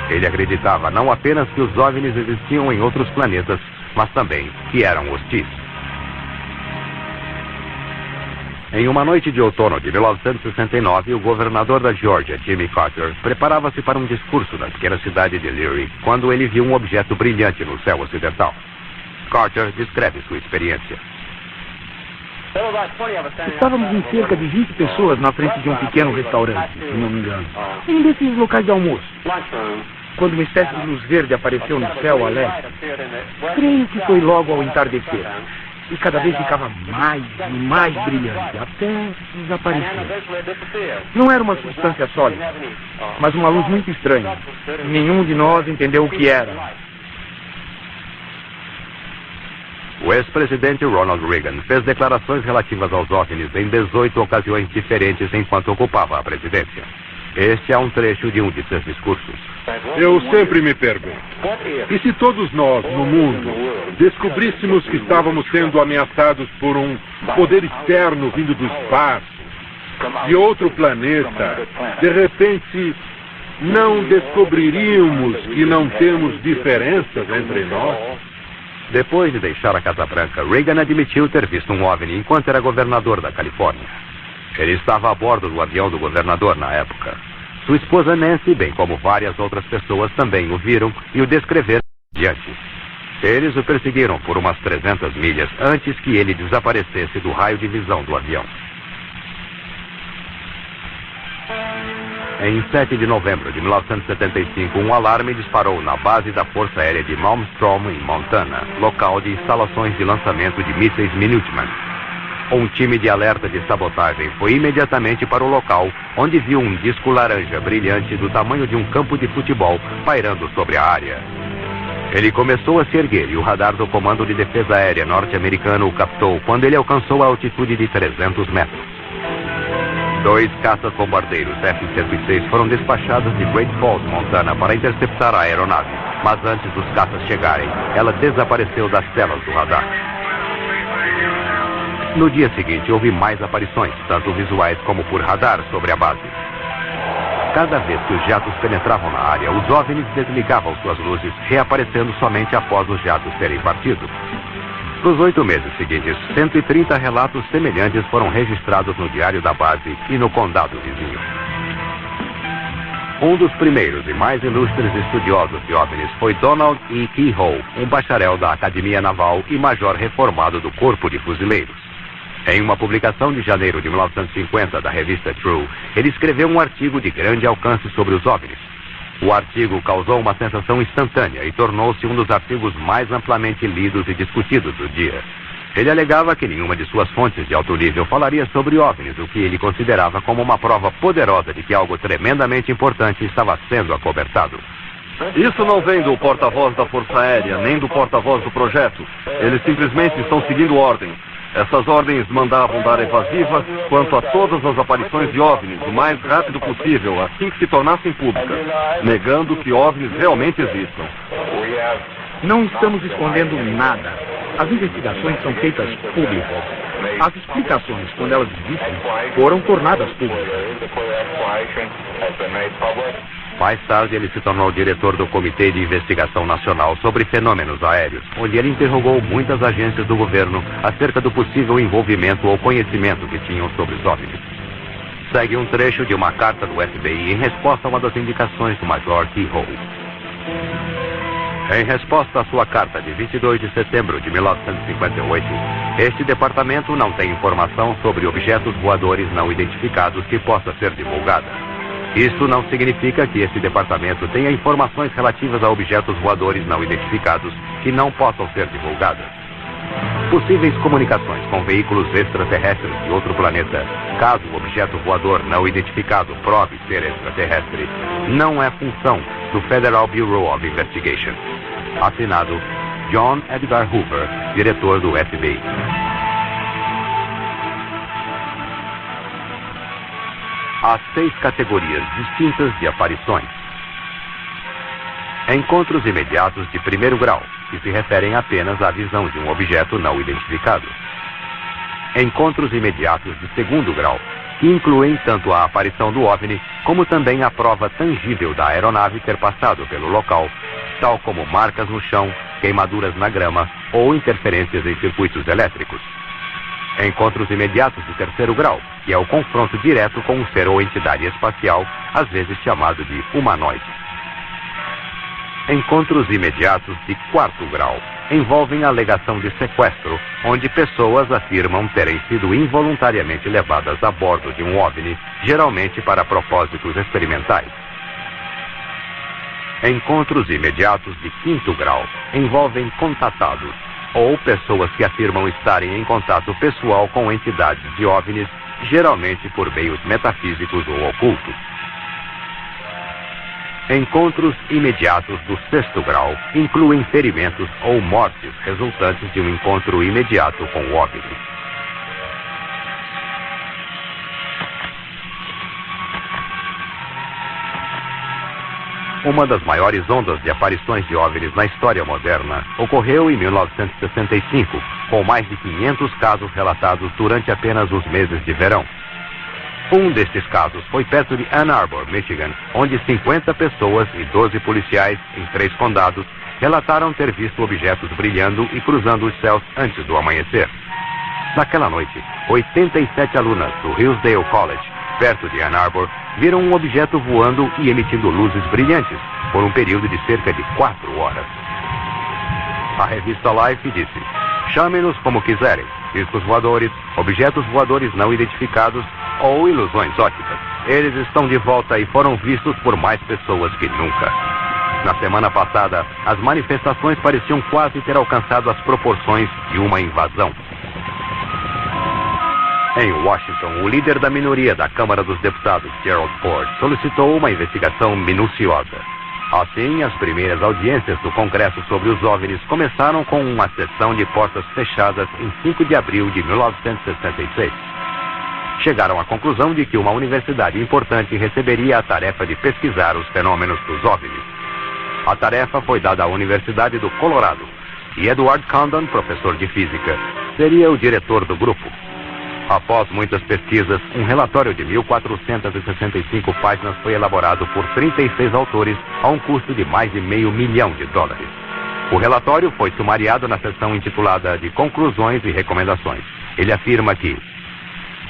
Ele acreditava não apenas que os OVNIs existiam em outros planetas, mas também que eram hostis. Em uma noite de outono de 1969, o governador da Geórgia, Jimmy Carter, preparava-se para um discurso na pequena cidade de Leary, quando ele viu um objeto brilhante no céu ocidental. Carter descreve sua experiência. Estávamos em cerca de 20 pessoas na frente de um pequeno restaurante, se não me engano. Em um desses locais de almoço. Quando uma espécie de luz verde apareceu no céu a leste. Creio que foi logo ao entardecer. E cada vez ficava mais e mais brilhante, até desaparecer. Não era uma substância sólida, mas uma luz muito estranha. Nenhum de nós entendeu o que era. O ex-presidente Ronald Reagan fez declarações relativas aos OVNIs em 18 ocasiões diferentes enquanto ocupava a presidência. Este é um trecho de um de seus discursos. Eu sempre me pergunto, e se todos nós, no mundo, descobríssemos que estávamos sendo ameaçados por um poder externo vindo do espaço, de outro planeta, de repente não descobriríamos que não temos diferenças entre nós? Depois de deixar a Casa Branca, Reagan admitiu ter visto um OVNI enquanto era governador da Califórnia. Ele estava a bordo do avião do governador na época. Sua esposa Nancy, bem como várias outras pessoas, também o viram e o descreveram diante. Eles o perseguiram por umas 300 milhas antes que ele desaparecesse do raio de visão do avião. Em 7 de novembro de 1975, um alarme disparou na base da Força Aérea de Malmstrom, em Montana, local de instalações de lançamento de mísseis Minuteman. Um time de alerta de sabotagem foi imediatamente para o local, onde viu um disco laranja brilhante do tamanho de um campo de futebol pairando sobre a área. Ele começou a se erguer e o radar do Comando de Defesa Aérea norte-americano o captou quando ele alcançou a altitude de 300 metros. 2 caças-bombardeiros F-106 foram despachados de Great Falls, Montana, para interceptar a aeronave. Mas antes dos caças chegarem, ela desapareceu das telas do radar. No dia seguinte, houve mais aparições, tanto visuais como por radar, sobre a base. Cada vez que os jatos penetravam na área, os OVNIs desligavam suas luzes, reaparecendo somente após os jatos terem partido. Nos 8 meses seguintes, 130 relatos semelhantes foram registrados no diário da base e no condado vizinho. Um dos primeiros e mais ilustres estudiosos de OVNIs foi Donald E. Keyhoe, um bacharel da Academia Naval e major reformado do Corpo de Fuzileiros. Em uma publicação de janeiro de 1950 da revista True, ele escreveu um artigo de grande alcance sobre os OVNIs. O artigo causou uma sensação instantânea e tornou-se um dos artigos mais amplamente lidos e discutidos do dia. Ele alegava que nenhuma de suas fontes de alto nível falaria sobre OVNIs, o que ele considerava como uma prova poderosa de que algo tremendamente importante estava sendo acobertado. Isso não vem do porta-voz da Força Aérea, nem do porta-voz do projeto. Eles simplesmente estão seguindo ordens. Essas ordens mandavam dar evasiva quanto a todas as aparições de OVNIs o mais rápido possível, assim que se tornassem públicas, negando que OVNIs realmente existam. Não estamos escondendo nada. As investigações são feitas públicas. As explicações, quando elas existem, foram tornadas públicas. Mais tarde, ele se tornou diretor do Comitê de Investigação Nacional sobre Fenômenos Aéreos, onde ele interrogou muitas agências do governo acerca do possível envolvimento ou conhecimento que tinham sobre os OVNIs. Segue um trecho de uma carta do FBI em resposta a uma das indicações do Major Keyhoe. Em resposta à sua carta de 22 de setembro de 1958, este departamento não tem informação sobre objetos voadores não identificados que possa ser divulgada. Isso não significa que esse departamento tenha informações relativas a objetos voadores não identificados que não possam ser divulgadas. Possíveis comunicações com veículos extraterrestres de outro planeta, caso o objeto voador não identificado prove ser extraterrestre, não é função do Federal Bureau of Investigation. Assinado John Edgar Hoover, diretor do FBI. Há 6 categorias distintas de aparições. Encontros imediatos de primeiro grau, que se referem apenas à visão de um objeto não identificado. Encontros imediatos de segundo grau, que incluem tanto a aparição do OVNI, como também a prova tangível da aeronave ter passado pelo local, tal como marcas no chão, queimaduras na grama ou interferências em circuitos elétricos. Encontros imediatos de terceiro grau, que é o confronto direto com um ser ou entidade espacial, às vezes chamado de humanoide. Encontros imediatos de quarto grau envolvem a alegação de sequestro, onde pessoas afirmam terem sido involuntariamente levadas a bordo de um OVNI, geralmente para propósitos experimentais. Encontros imediatos de quinto grau envolvem contatados, ou pessoas que afirmam estarem em contato pessoal com entidades de OVNIs, geralmente por meios metafísicos ou ocultos. Encontros imediatos do sexto grau incluem ferimentos ou mortes resultantes de um encontro imediato com o OVNI. Uma das maiores ondas de aparições de OVNIs na história moderna ocorreu em 1965, com mais de 500 casos relatados durante apenas os meses de verão. Um destes casos foi perto de Ann Arbor, Michigan, onde 50 pessoas e 12 policiais em 3 condados relataram ter visto objetos brilhando e cruzando os céus antes do amanhecer. Naquela noite, 87 alunas do Hillsdale College, perto de Ann Arbor, viram um objeto voando e emitindo luzes brilhantes por um período de cerca de 4 horas. A revista Life disse: "Chamem-nos como quiserem, discos voadores, objetos voadores não identificados ou ilusões ópticas. Eles estão de volta e foram vistos por mais pessoas que nunca." Na semana passada, as manifestações pareciam quase ter alcançado as proporções de uma invasão. Em Washington, o líder da minoria da Câmara dos Deputados, Gerald Ford, solicitou uma investigação minuciosa. Assim, as primeiras audiências do Congresso sobre os OVNIs começaram com uma sessão de portas fechadas em 5 de abril de 1966. chegaram à conclusão de que uma universidade importante receberia a tarefa de pesquisar os fenômenos dos OVNIs. A tarefa foi dada à Universidade do Colorado, e Edward Condon, professor de física, seria o diretor do grupo. Após muitas pesquisas, um relatório de 1.465 páginas foi elaborado por 36 autores a um custo de mais de $500 mil. O relatório foi sumariado na seção intitulada de Conclusões e Recomendações. Ele afirma que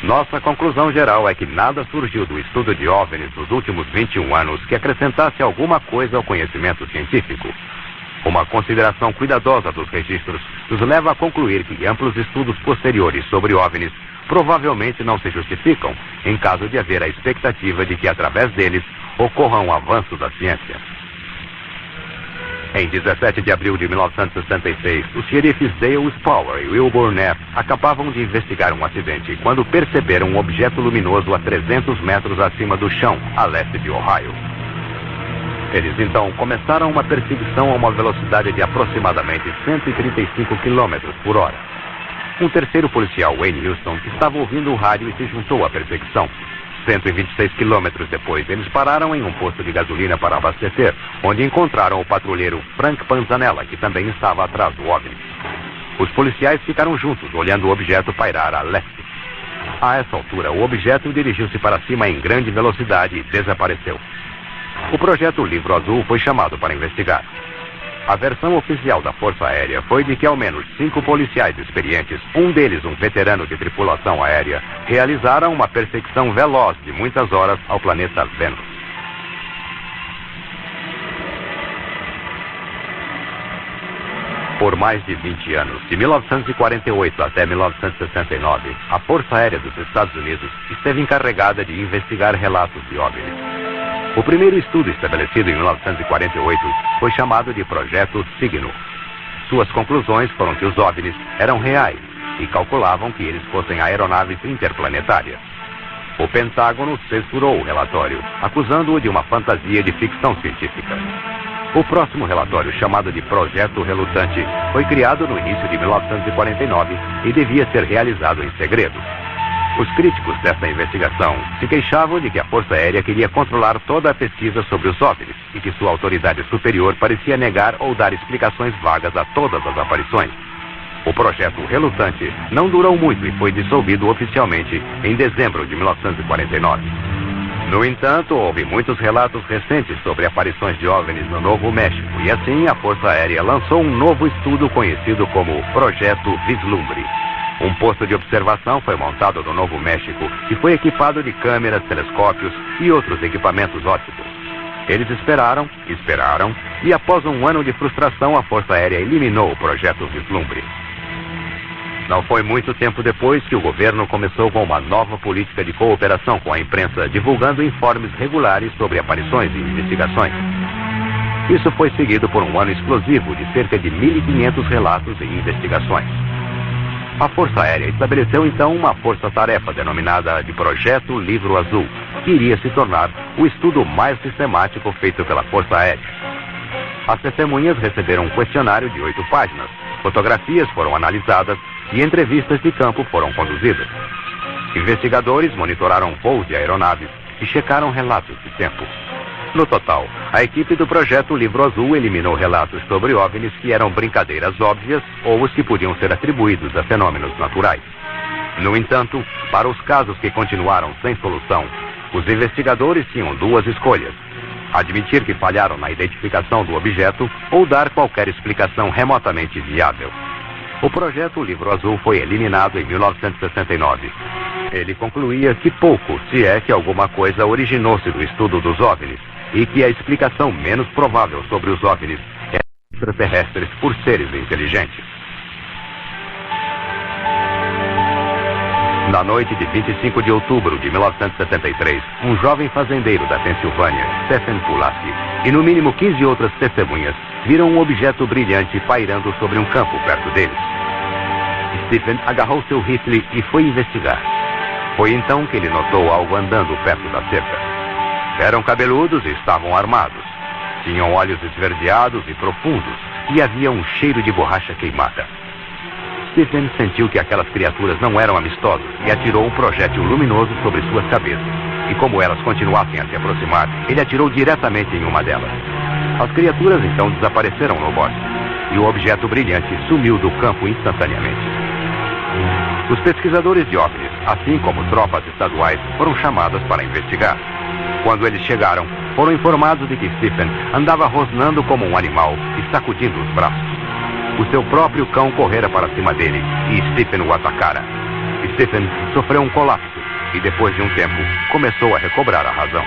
nossa conclusão geral é que nada surgiu do estudo de OVNIs nos últimos 21 anos que acrescentasse alguma coisa ao conhecimento científico. Uma consideração cuidadosa dos registros nos leva a concluir que amplos estudos posteriores sobre OVNIs provavelmente não se justificam em caso de haver a expectativa de que através deles ocorra um avanço da ciência. Em 17 de abril de 1966, os xerifes Dale Spower e Wilbur Neff acabavam de investigar um acidente quando perceberam um objeto luminoso a 300 metros acima do chão, a leste de Ohio. Eles então começaram uma perseguição a uma velocidade de aproximadamente 135 km por hora. Um terceiro policial, Wayne Houston, estava ouvindo o rádio e se juntou à perseguição. 126 quilômetros depois, eles pararam em um posto de gasolina para abastecer, onde encontraram o patrulheiro Frank Panzanella, que também estava atrás do OVNI. Os policiais ficaram juntos, olhando o objeto pairar a leste. A essa altura, o objeto dirigiu-se para cima em grande velocidade e desapareceu. O projeto Livro Azul foi chamado para investigar. A versão oficial da Força Aérea foi de que ao menos 5 policiais experientes, um deles um veterano de tripulação aérea, realizaram uma perseguição veloz de muitas horas ao planeta Vênus. Por mais de 20 anos, de 1948 até 1969, a Força Aérea dos Estados Unidos esteve encarregada de investigar relatos de OVNIs. O primeiro estudo estabelecido em 1948 foi chamado de Projeto Signo. Suas conclusões foram que os OVNIs eram reais e calculavam que eles fossem aeronaves interplanetárias. O Pentágono censurou o relatório, acusando-o de uma fantasia de ficção científica. O próximo relatório, chamado de Projeto Relutante, foi criado no início de 1949 e devia ser realizado em segredo. Os críticos dessa investigação se queixavam de que a Força Aérea queria controlar toda a pesquisa sobre os OVNIs e que sua autoridade superior parecia negar ou dar explicações vagas a todas as aparições. O projeto Relutante não durou muito e foi dissolvido oficialmente em dezembro de 1949. No entanto, houve muitos relatos recentes sobre aparições de OVNIs no Novo México e assim a Força Aérea lançou um novo estudo conhecido como Projeto Vislumbre. Um posto de observação foi montado no Novo México e foi equipado de câmeras, telescópios e outros equipamentos ópticos. Eles esperaram e após um ano de frustração a Força Aérea eliminou o Projeto Vislumbre. Não foi muito tempo depois que o governo começou com uma nova política de cooperação com a imprensa, divulgando informes regulares sobre aparições e investigações. Isso foi seguido por um ano explosivo de cerca de 1.500 relatos e investigações. A Força Aérea estabeleceu então uma força-tarefa denominada de Projeto Livro Azul, que iria se tornar o estudo mais sistemático feito pela Força Aérea. As testemunhas receberam um questionário de 8 páginas, fotografias foram analisadas e entrevistas de campo foram conduzidas. Investigadores monitoraram voos de aeronaves e checaram relatos de tempo. No total, a equipe do Projeto Livro Azul eliminou relatos sobre OVNIs que eram brincadeiras óbvias ou os que podiam ser atribuídos a fenômenos naturais. No entanto, para os casos que continuaram sem solução, os investigadores tinham duas escolhas: admitir que falharam na identificação do objeto ou dar qualquer explicação remotamente viável. O Projeto Livro Azul foi eliminado em 1969. Ele concluía que pouco, se é que alguma coisa, originou-se do estudo dos OVNIs e que a explicação menos provável sobre os OVNIs é extraterrestres por seres inteligentes. Na noite de 25 de outubro de 1973, um jovem fazendeiro da Pensilvânia, Stephen Pulaski, e no mínimo 15 outras testemunhas viram um objeto brilhante pairando sobre um campo perto deles. Stephen agarrou seu rifle e foi investigar. Foi então que ele notou algo andando perto da cerca. Eram cabeludos e estavam armados. Tinham olhos esverdeados e profundos e havia um cheiro de borracha queimada. Stephen sentiu que aquelas criaturas não eram amistosas e atirou um projétil luminoso sobre suas cabeças. E como elas continuassem a se aproximar, ele atirou diretamente em uma delas. As criaturas então desapareceram no bosque e o objeto brilhante sumiu do campo instantaneamente. Os pesquisadores de OVNIs, assim como tropas estaduais, foram chamados para investigar. Quando eles chegaram, foram informados de que Stephen andava rosnando como um animal e sacudindo os braços. O seu próprio cão correra para cima dele e Stephen o atacara. Stephen sofreu um colapso e depois de um tempo começou a recobrar a razão.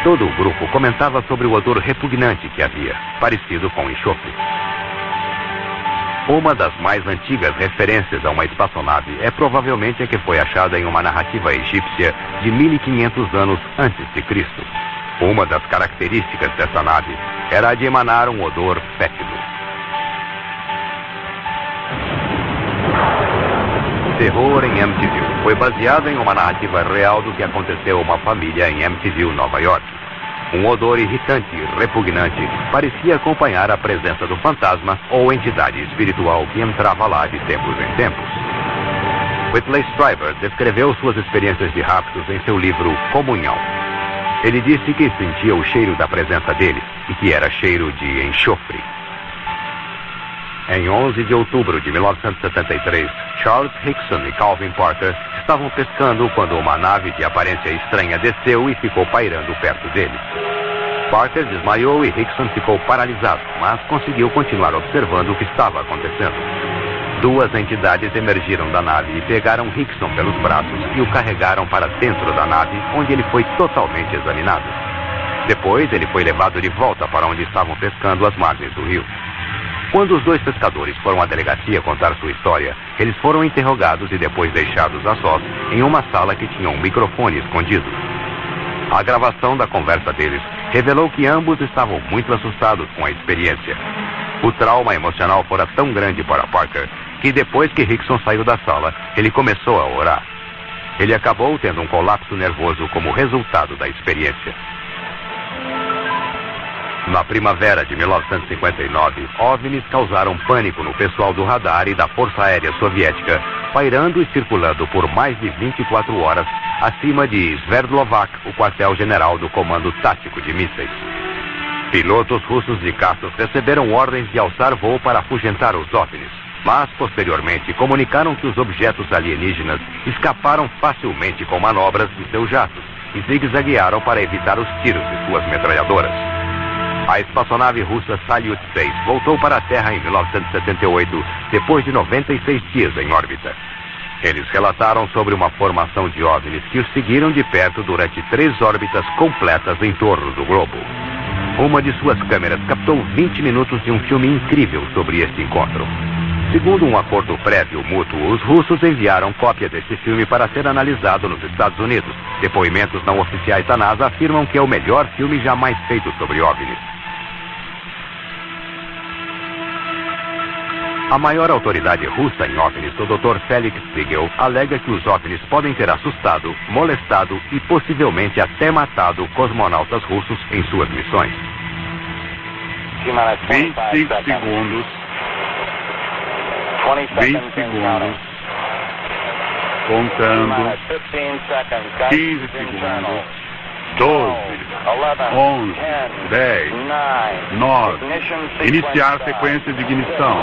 Todo o grupo comentava sobre o odor repugnante que havia, parecido com enxofre. Uma das mais antigas referências a uma espaçonave é provavelmente a que foi achada em uma narrativa egípcia de 1500 anos antes de Cristo. Uma das características dessa nave era a de emanar um odor fétido. Terror em Amityville foi baseado em uma narrativa real do que aconteceu a uma família em Amityville, Nova York. Um odor irritante e repugnante parecia acompanhar a presença do fantasma ou entidade espiritual que entrava lá de tempos em tempos. Whitley Strieber descreveu suas experiências de raptos em seu livro Comunhão. Ele disse que sentia o cheiro da presença dele e que era cheiro de enxofre. Em 11 de outubro de 1973, Charles Hickson e Calvin Parker estavam pescando quando uma nave de aparência estranha desceu e ficou pairando perto deles. Parker desmaiou e Hickson ficou paralisado, mas conseguiu continuar observando o que estava acontecendo. Duas entidades emergiram da nave e pegaram Hickson pelos braços e o carregaram para dentro da nave, onde ele foi totalmente examinado. Depois, ele foi levado de volta para onde estavam pescando às margens do rio. Quando os dois pescadores foram à delegacia contar sua história, eles foram interrogados e depois deixados a sós em uma sala que tinha um microfone escondido. A gravação da conversa deles revelou que ambos estavam muito assustados com a experiência. O trauma emocional fora tão grande para Parker que depois que Hickson saiu da sala, ele começou a orar. Ele acabou tendo um colapso nervoso como resultado da experiência. Na primavera de 1959, OVNIs causaram pânico no pessoal do radar e da Força Aérea Soviética, pairando e circulando por mais de 24 horas acima de Sverdlovsk, o quartel-general do Comando Tático de Mísseis. Pilotos russos de caças receberam ordens de alçar voo para afugentar os OVNIs, mas posteriormente comunicaram que os objetos alienígenas escaparam facilmente com manobras de seus jatos e zigue-zaguearam para evitar os tiros de suas metralhadoras. A espaçonave russa Salyut 6 voltou para a Terra em 1978, depois de 96 dias em órbita. Eles relataram sobre uma formação de OVNIs que os seguiram de perto durante 3 órbitas completas em torno do globo. Uma de suas câmeras captou 20 minutos de um filme incrível sobre este encontro. Segundo um acordo prévio mútuo, os russos enviaram cópia desse filme para ser analisado nos Estados Unidos. Depoimentos não oficiais da NASA afirmam que é o melhor filme jamais feito sobre OVNIs. A maior autoridade russa em OVNIs, o Dr. Felix Sigel, alega que os OVNIs podem ter assustado, molestado e possivelmente até matado cosmonautas russos em suas missões. 25 segundos. 20 segundos. Contando. 15 segundos. 12, 11, 10, 9. Iniciar sequência de ignição.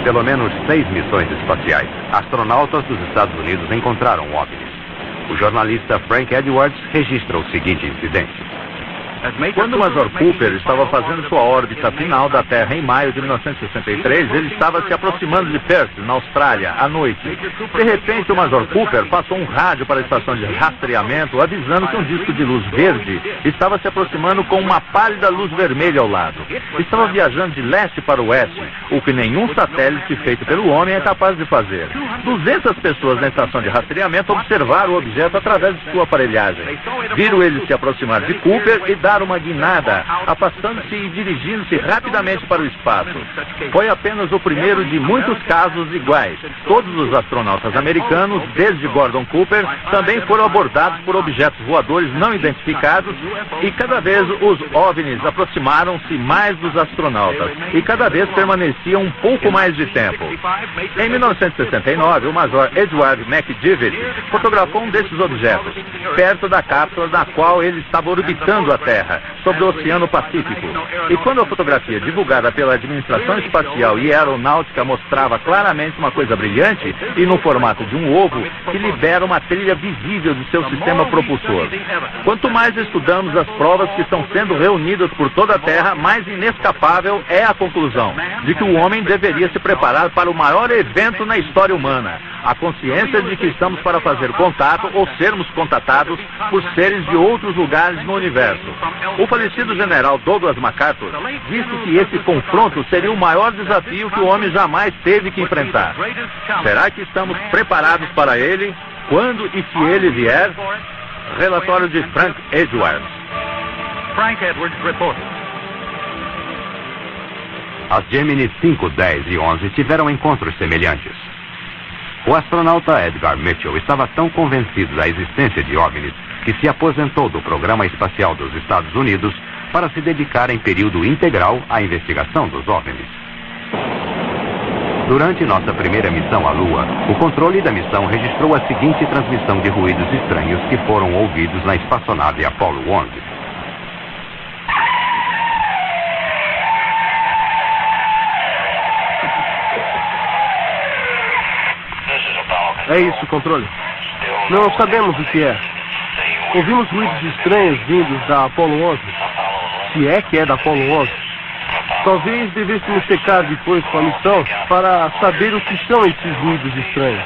Pelo menos 6 missões espaciais, astronautas dos Estados Unidos encontraram OVNIs. O jornalista Frank Edwards registra o seguinte incidente. Quando o Major Cooper estava fazendo sua órbita final da Terra em maio de 1963, ele estava se aproximando de Perth, na Austrália, à noite. De repente, o Major Cooper passou um rádio para a estação de rastreamento, avisando que um disco de luz verde estava se aproximando com uma pálida luz vermelha ao lado. Estava viajando de leste para oeste, o que nenhum satélite feito pelo homem é capaz de fazer. 200 pessoas na estação de rastreamento observaram o objeto através de sua aparelhagem. Viram ele se aproximar de Cooper e dar uma guinada, afastando-se e dirigindo-se rapidamente para o espaço. Foi apenas o primeiro de muitos casos iguais. Todos os astronautas americanos, desde Gordon Cooper, também foram abordados por objetos voadores não identificados e cada vez os OVNIs aproximaram-se mais dos astronautas e cada vez permaneciam um pouco mais de tempo. Em 1969, o Major Edward McDivitt fotografou um desses objetos, perto da cápsula na qual ele estava orbitando a Terra, sobre o Oceano Pacífico. E quando a fotografia divulgada pela Administração Espacial e Aeronáutica mostrava claramente uma coisa brilhante e no formato de um ovo que libera uma trilha visível de seu sistema propulsor. Quanto mais estudamos as provas que estão sendo reunidas por toda a Terra, mais inescapável é a conclusão de que o homem deveria se preparar para o maior evento na história humana, a consciência de que estamos para fazer contato ou sermos contatados por seres de outros lugares no universo. O falecido general Douglas MacArthur disse que esse confronto seria o maior desafio que o homem jamais teve que enfrentar. Será que estamos preparados para ele? Quando e se ele vier? Relatório de Frank Edwards. Frank Edwards reporting. As Gemini 5, 10 e 11 tiveram encontros semelhantes. O astronauta Edgar Mitchell estava tão convencido da existência de OVNIs que se aposentou do Programa Espacial dos Estados Unidos para se dedicar em período integral à investigação dos OVNIs. Durante nossa primeira missão à Lua, o controle da missão registrou a seguinte transmissão de ruídos estranhos que foram ouvidos na espaçonave Apollo 11. É isso, controle. Não sabemos o que é. Ouvimos ruídos estranhos vindos da Apollo 11. Se é que é da Apollo 11. Talvez devêssemos checar depois com a missão para saber o que são esses ruídos estranhos.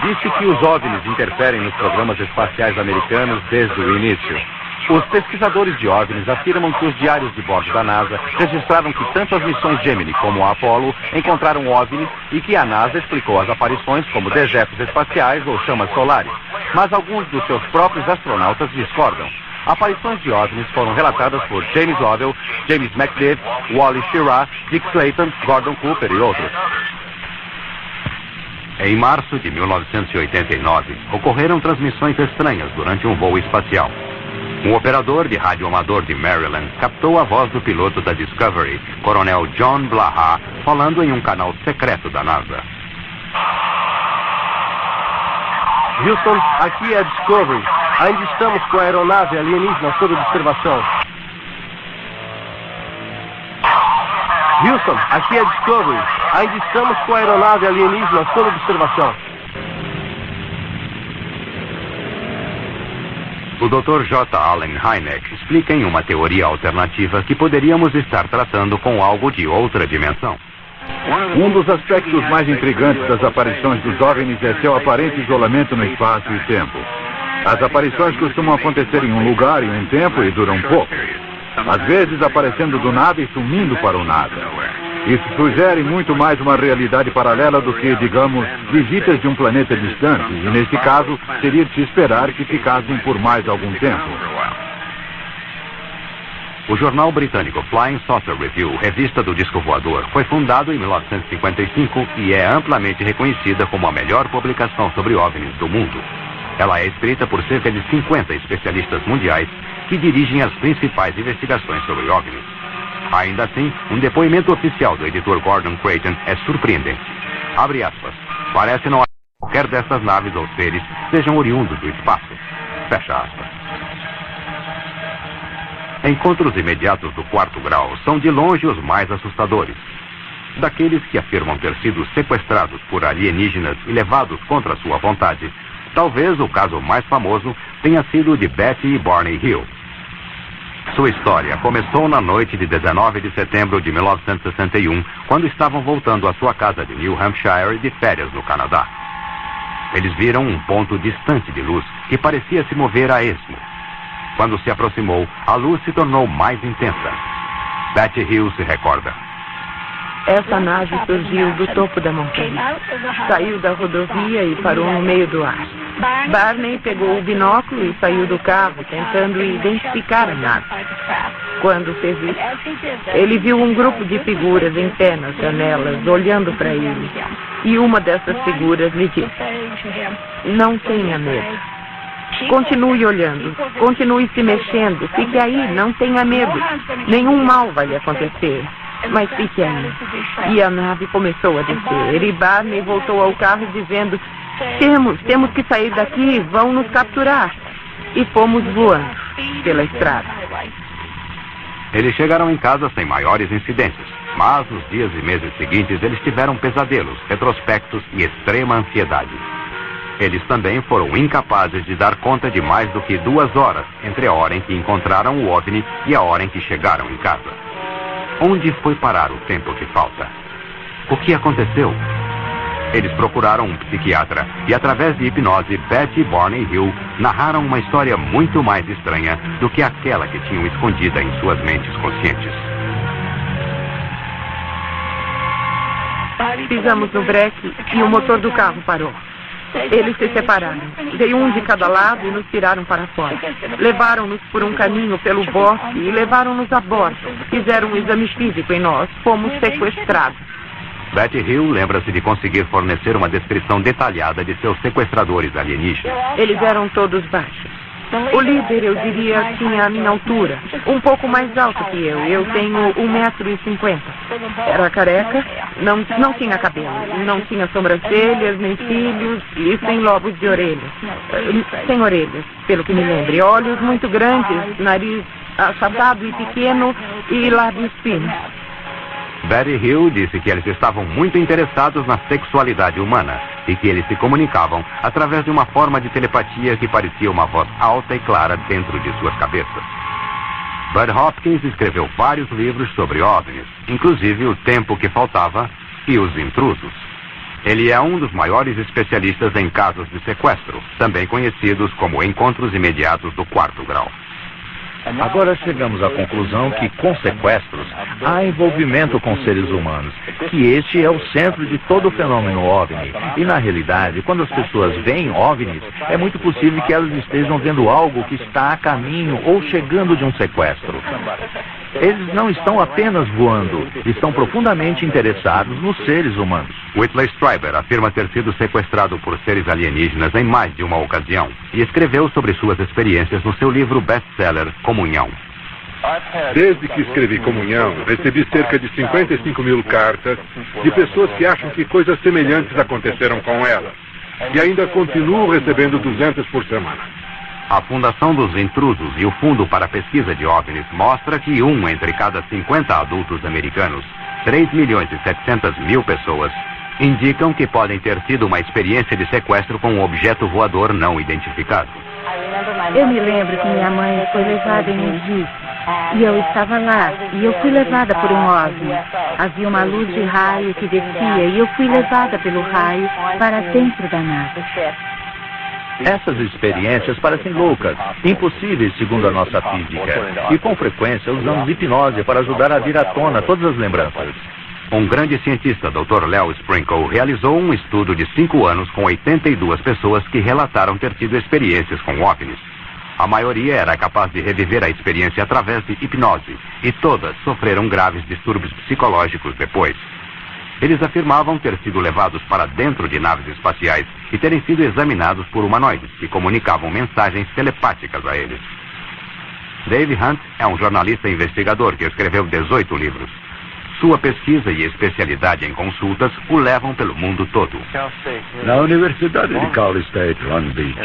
Disse que os OVNIs interferem nos programas espaciais americanos desde o início. Os pesquisadores de OVNIs afirmam que os diários de bordo da NASA registraram que tanto as missões Gemini como a Apollo encontraram OVNIs e que a NASA explicou as aparições como dejetos espaciais ou chamas solares. Mas alguns dos seus próprios astronautas discordam. Aparições de OVNIs foram relatadas por James Lovell, James McDivitt, Wally Schirra, Dick Clayton, Gordon Cooper e outros. Em março de 1989, ocorreram transmissões estranhas durante um voo espacial. Um operador de rádio amador de Maryland captou a voz do piloto da Discovery, Coronel John Blaha, falando em um canal secreto da NASA. Houston, aqui é a Discovery. Ainda estamos com a aeronave alienígena sob observação. Houston, aqui é a Discovery. Ainda estamos com a aeronave alienígena sob observação. O Dr. J. Allen Hynek explica em uma teoria alternativa que poderíamos estar tratando com algo de outra dimensão. Um dos aspectos mais intrigantes das aparições dos OVNIs é seu aparente isolamento no espaço e tempo. As aparições costumam acontecer em um lugar e um tempo e duram pouco. Às vezes aparecendo do nada e sumindo para o nada. Isso sugere muito mais uma realidade paralela do que, digamos, visitas de um planeta distante, e nesse caso seria de se esperar que ficassem por mais algum tempo. O jornal britânico Flying Saucer Review, revista do disco voador, foi fundado em 1955 e é amplamente reconhecida como a melhor publicação sobre OVNIs do mundo. Ela é escrita por cerca de 50 especialistas mundiais que dirigem as principais investigações sobre OVNIs. Ainda assim, um depoimento oficial do editor Gordon Creighton é surpreendente. Abre aspas. Parece não haver qualquer dessas naves ou seres sejam oriundos do espaço. Fecha aspas. Encontros imediatos do quarto grau são de longe os mais assustadores. Daqueles que afirmam ter sido sequestrados por alienígenas e levados contra sua vontade, talvez o caso mais famoso tenha sido o de Betty e Barney Hill. Sua história começou na noite de 19 de setembro de 1961, quando estavam voltando à sua casa de New Hampshire de férias no Canadá. Eles viram um ponto distante de luz que parecia se mover a esmo. Quando se aproximou, a luz se tornou mais intensa. Betty Hill se recorda. Essa nave surgiu do topo da montanha. Saiu da rodovia e parou no meio do ar. Barney pegou o binóculo e saiu do carro, tentando identificar a nave. Quando fez isso, ele viu um grupo de figuras em pé nas janelas, olhando para ele. E uma dessas figuras lhe disse: "Não tenha medo. Continue olhando, continue se mexendo, fique aí, não tenha medo. Nenhum mal vai lhe acontecer. Mas fique aí." E a nave começou a descer. E Barney voltou ao carro dizendo: Temos que sair daqui, vão nos capturar." E fomos voando pela estrada. Eles chegaram em casa sem maiores incidentes, mas nos dias e meses seguintes eles tiveram pesadelos, retrospectos e extrema ansiedade. Eles também foram incapazes de dar conta de mais do que 2 horas entre a hora em que encontraram o OVNI e a hora em que chegaram em casa. Onde foi parar o tempo que falta? O que aconteceu? Eles procuraram um psiquiatra e, através de hipnose, Betty e Barney Hill narraram uma história muito mais estranha do que aquela que tinham escondida em suas mentes conscientes. Pisamos no breque e o motor do carro parou. Eles se separaram. Veio um de cada lado e nos tiraram para fora. Levaram-nos por um caminho pelo bosque e levaram-nos a bordo. Fizeram um exame físico em nós. Fomos sequestrados. Betty Hill lembra-se de conseguir fornecer uma descrição detalhada de seus sequestradores alienígenas. Eles eram todos baixos. O líder, eu diria, tinha a minha altura. Um pouco mais alto que eu. Eu tenho 1,50 m. Era careca, não tinha cabelo, não tinha sobrancelhas, nem cílios e sem lobos de orelha. Sem orelhas, pelo que me lembre. Olhos muito grandes, nariz achatado e pequeno e lábios finos. Betty Hill disse que eles estavam muito interessados na sexualidade humana e que eles se comunicavam através de uma forma de telepatia que parecia uma voz alta e clara dentro de suas cabeças. Bud Hopkins escreveu vários livros sobre OVNIs, inclusive O Tempo que Faltava e Os Intrusos. Ele é um dos maiores especialistas em casos de sequestro, também conhecidos como encontros imediatos do 4º grau. Agora chegamos à conclusão que, com sequestros, há envolvimento com seres humanos, que este é o centro de todo o fenômeno OVNI. E, na realidade, quando as pessoas veem OVNIs, é muito possível que elas estejam vendo algo que está a caminho ou chegando de um sequestro. Eles não estão apenas voando, estão profundamente interessados nos seres humanos. Whitley Strieber afirma ter sido sequestrado por seres alienígenas em mais de uma ocasião e escreveu sobre suas experiências no seu livro best-seller Comunhão. Desde que escrevi Comunhão, recebi cerca de 55 mil cartas de pessoas que acham que coisas semelhantes aconteceram com elas. E ainda continuo recebendo 200 por semana. A Fundação dos Intrusos e o Fundo para a Pesquisa de OVNIs mostra que 1 entre cada 50 adultos americanos, 3.700.000 pessoas, indicam que podem ter tido uma experiência de sequestro com um objeto voador não identificado. Eu me lembro que minha mãe foi levada em um jipe e eu estava lá e eu fui levada por um OVNI. Havia uma luz de raio que descia e eu fui levada pelo raio para dentro da nave. Essas experiências parecem loucas, impossíveis segundo a nossa física. E com frequência usamos hipnose para ajudar a vir à tona todas as lembranças. Um grande cientista, Dr. Leo Sprinkle, realizou um estudo de 5 anos com 82 pessoas que relataram ter tido experiências com OVNIs. A maioria era capaz de reviver a experiência através de hipnose, e todas sofreram graves distúrbios psicológicos depois. Eles afirmavam ter sido levados para dentro de naves espaciais e terem sido examinados por humanoides que comunicavam mensagens telepáticas a eles. Dave Hunt é um jornalista e investigador que escreveu 18 livros. Sua pesquisa e especialidade em consultas o levam pelo mundo todo. Na Universidade de Cal State Long Beach,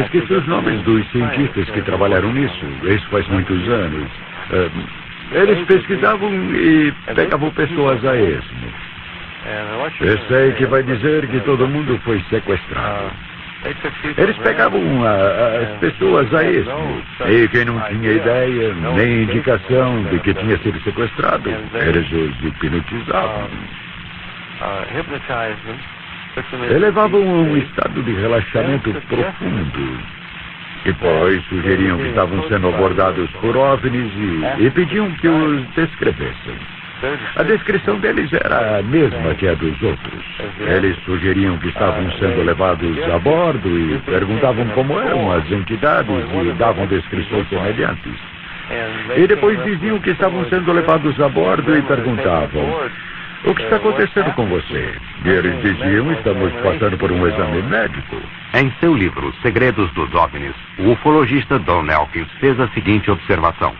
esqueci os nomes dos cientistas que trabalharam nisso. Isso faz muitos anos. Eles pesquisavam e pegavam pessoas a esmo. Eu sei que vai dizer que todo mundo foi sequestrado. Eles pegavam as pessoas a esmo, e quem não tinha ideia, nem indicação de que tinha sido sequestrado, eles os hipnotizavam. Elevavam a um estado de relaxamento profundo. Depois sugeriam que estavam sendo abordados por OVNIs e pediam que os descrevessem. A descrição deles era a mesma que a dos outros. Eles sugeriam que estavam sendo levados a bordo e perguntavam como eram as entidades e davam descrições semelhantes. E depois diziam que estavam sendo levados a bordo e perguntavam: o que está acontecendo com você? E eles diziam: estamos passando por um exame médico. Em seu livro Segredos dos OVNIs, o ufologista Don Elkins fez a seguinte observação: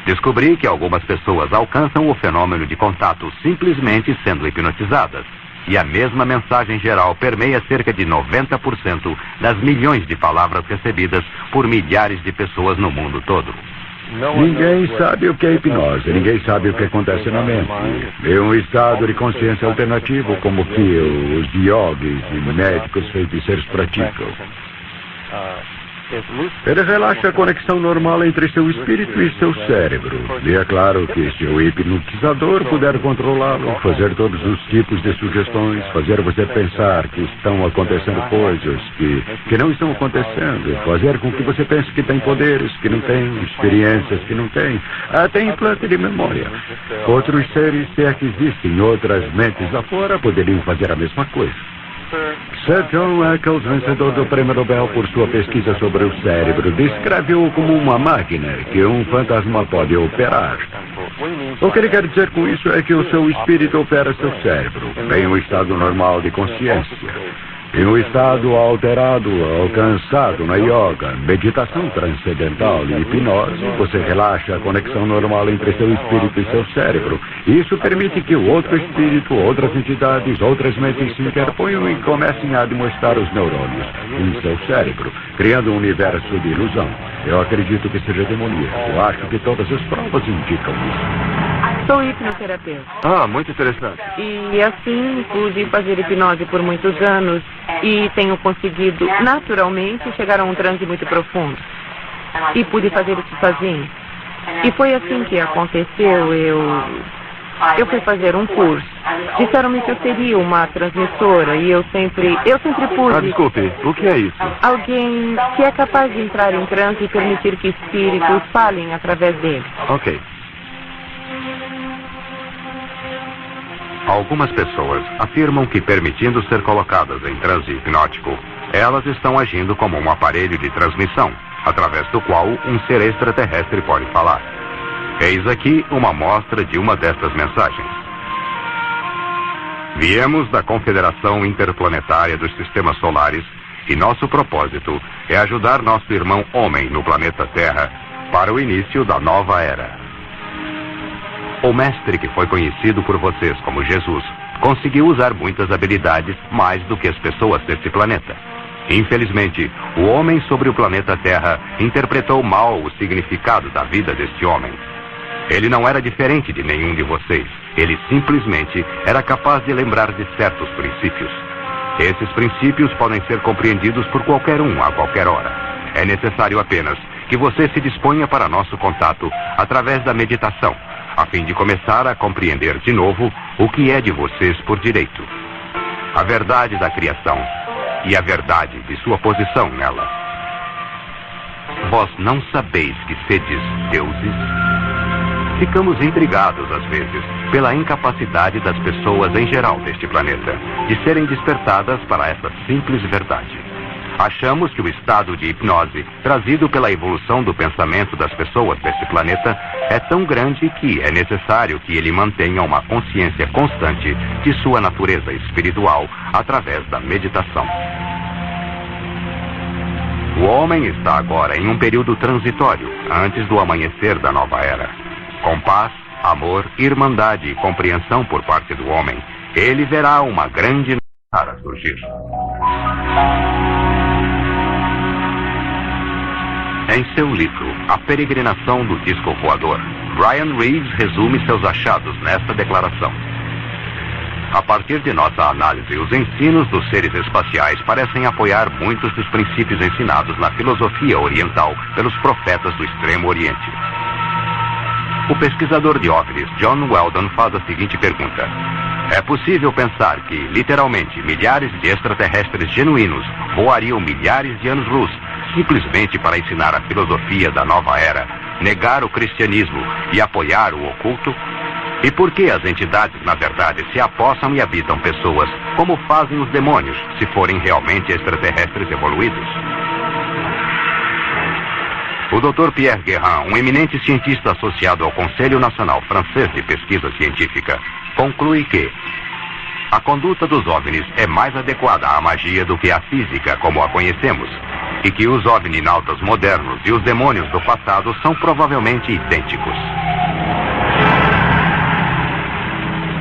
descobri que algumas pessoas alcançam o fenômeno de contato simplesmente sendo hipnotizadas. E a mesma mensagem geral permeia cerca de 90% das milhões de palavras recebidas por milhares de pessoas no mundo todo. Ninguém sabe o que é hipnose, ninguém sabe o que acontece na mente. É um estado de consciência alternativo como que os yogis e médicos feiticeiros praticam. Ele relaxa a conexão normal entre seu espírito e seu cérebro. E é claro que se o hipnotizador puder controlá-lo, fazer todos os tipos de sugestões, fazer você pensar que estão acontecendo coisas que não estão acontecendo, fazer com que você pense que tem poderes que não tem, experiências que não tem, até implante de memória. Outros seres, se é que existem outras mentes afora, poderiam fazer a mesma coisa. Sir John Eccles, vencedor do Prêmio Nobel por sua pesquisa sobre o cérebro, descreve-o como uma máquina que um fantasma pode operar. O que ele quer dizer com isso é que o seu espírito opera seu cérebro em um estado normal de consciência. Em um estado alterado, alcançado na yoga, meditação transcendental e hipnose, você relaxa a conexão normal entre seu espírito e seu cérebro. Isso permite que o outro espírito, outras entidades, outras mentes se interponham e comecem a admoestar os neurônios em seu cérebro, criando um universo de ilusão. Eu acredito que seja demoníaco. Eu acho que todas as provas indicam isso. Sou hipnoterapeuta. Ah, muito interessante. E assim pude fazer hipnose por muitos anos e tenho conseguido naturalmente chegar a um transe muito profundo. E pude fazer isso sozinho. E foi assim que aconteceu. Eu fui fazer um curso. Disseram-me que eu seria uma transmissora e eu sempre pude... Ah, desculpe, o que é isso? Alguém que é capaz de entrar em transe e permitir que espíritos falem através dele. Ok. Algumas pessoas afirmam que, permitindo ser colocadas em transe hipnótico, elas estão agindo como um aparelho de transmissão, através do qual um ser extraterrestre pode falar. Eis aqui uma amostra de uma destas mensagens. Viemos da Confederação Interplanetária dos Sistemas Solares e nosso propósito é ajudar nosso irmão homem no planeta Terra para o início da nova era. O mestre que foi conhecido por vocês como Jesus conseguiu usar muitas habilidades mais do que as pessoas desse planeta. Infelizmente, o homem sobre o planeta Terra interpretou mal o significado da vida deste homem. Ele não era diferente de nenhum de vocês. Ele simplesmente era capaz de lembrar de certos princípios. Esses princípios podem ser compreendidos por qualquer um a qualquer hora. É necessário apenas que você se disponha para nosso contato através da meditação, a fim de começar a compreender de novo o que é de vocês por direito. A verdade da criação e a verdade de sua posição nela. Vós não sabeis que sedes deuses? Ficamos intrigados, às vezes, pela incapacidade das pessoas em geral deste planeta de serem despertadas para essa simples verdade. Achamos que o estado de hipnose trazido pela evolução do pensamento das pessoas deste planeta é tão grande que é necessário que ele mantenha uma consciência constante de sua natureza espiritual através da meditação. O homem está agora em um período transitório, antes do amanhecer da nova era. Com paz, amor, irmandade e compreensão por parte do homem, ele verá uma grande nova era surgir. Em seu livro, A Peregrinação do Disco Voador, Brian Reeves resume seus achados nesta declaração. A partir de nossa análise, os ensinos dos seres espaciais parecem apoiar muitos dos princípios ensinados na filosofia oriental pelos profetas do Extremo Oriente. O pesquisador de OVNIs, John Weldon, faz a seguinte pergunta. É possível pensar que, literalmente, milhares de extraterrestres genuínos voariam milhares de anos-luz simplesmente para ensinar a filosofia da nova era, negar o cristianismo e apoiar o oculto? E por que as entidades, na verdade, se apossam e habitam pessoas, como fazem os demônios, se forem realmente extraterrestres evoluídos? O Dr. Pierre Guérin, um eminente cientista associado ao Conselho Nacional Francês de Pesquisa Científica, conclui que a conduta dos OVNIs é mais adequada à magia do que à física como a conhecemos, e que os ovninautas modernos e os demônios do passado são provavelmente idênticos.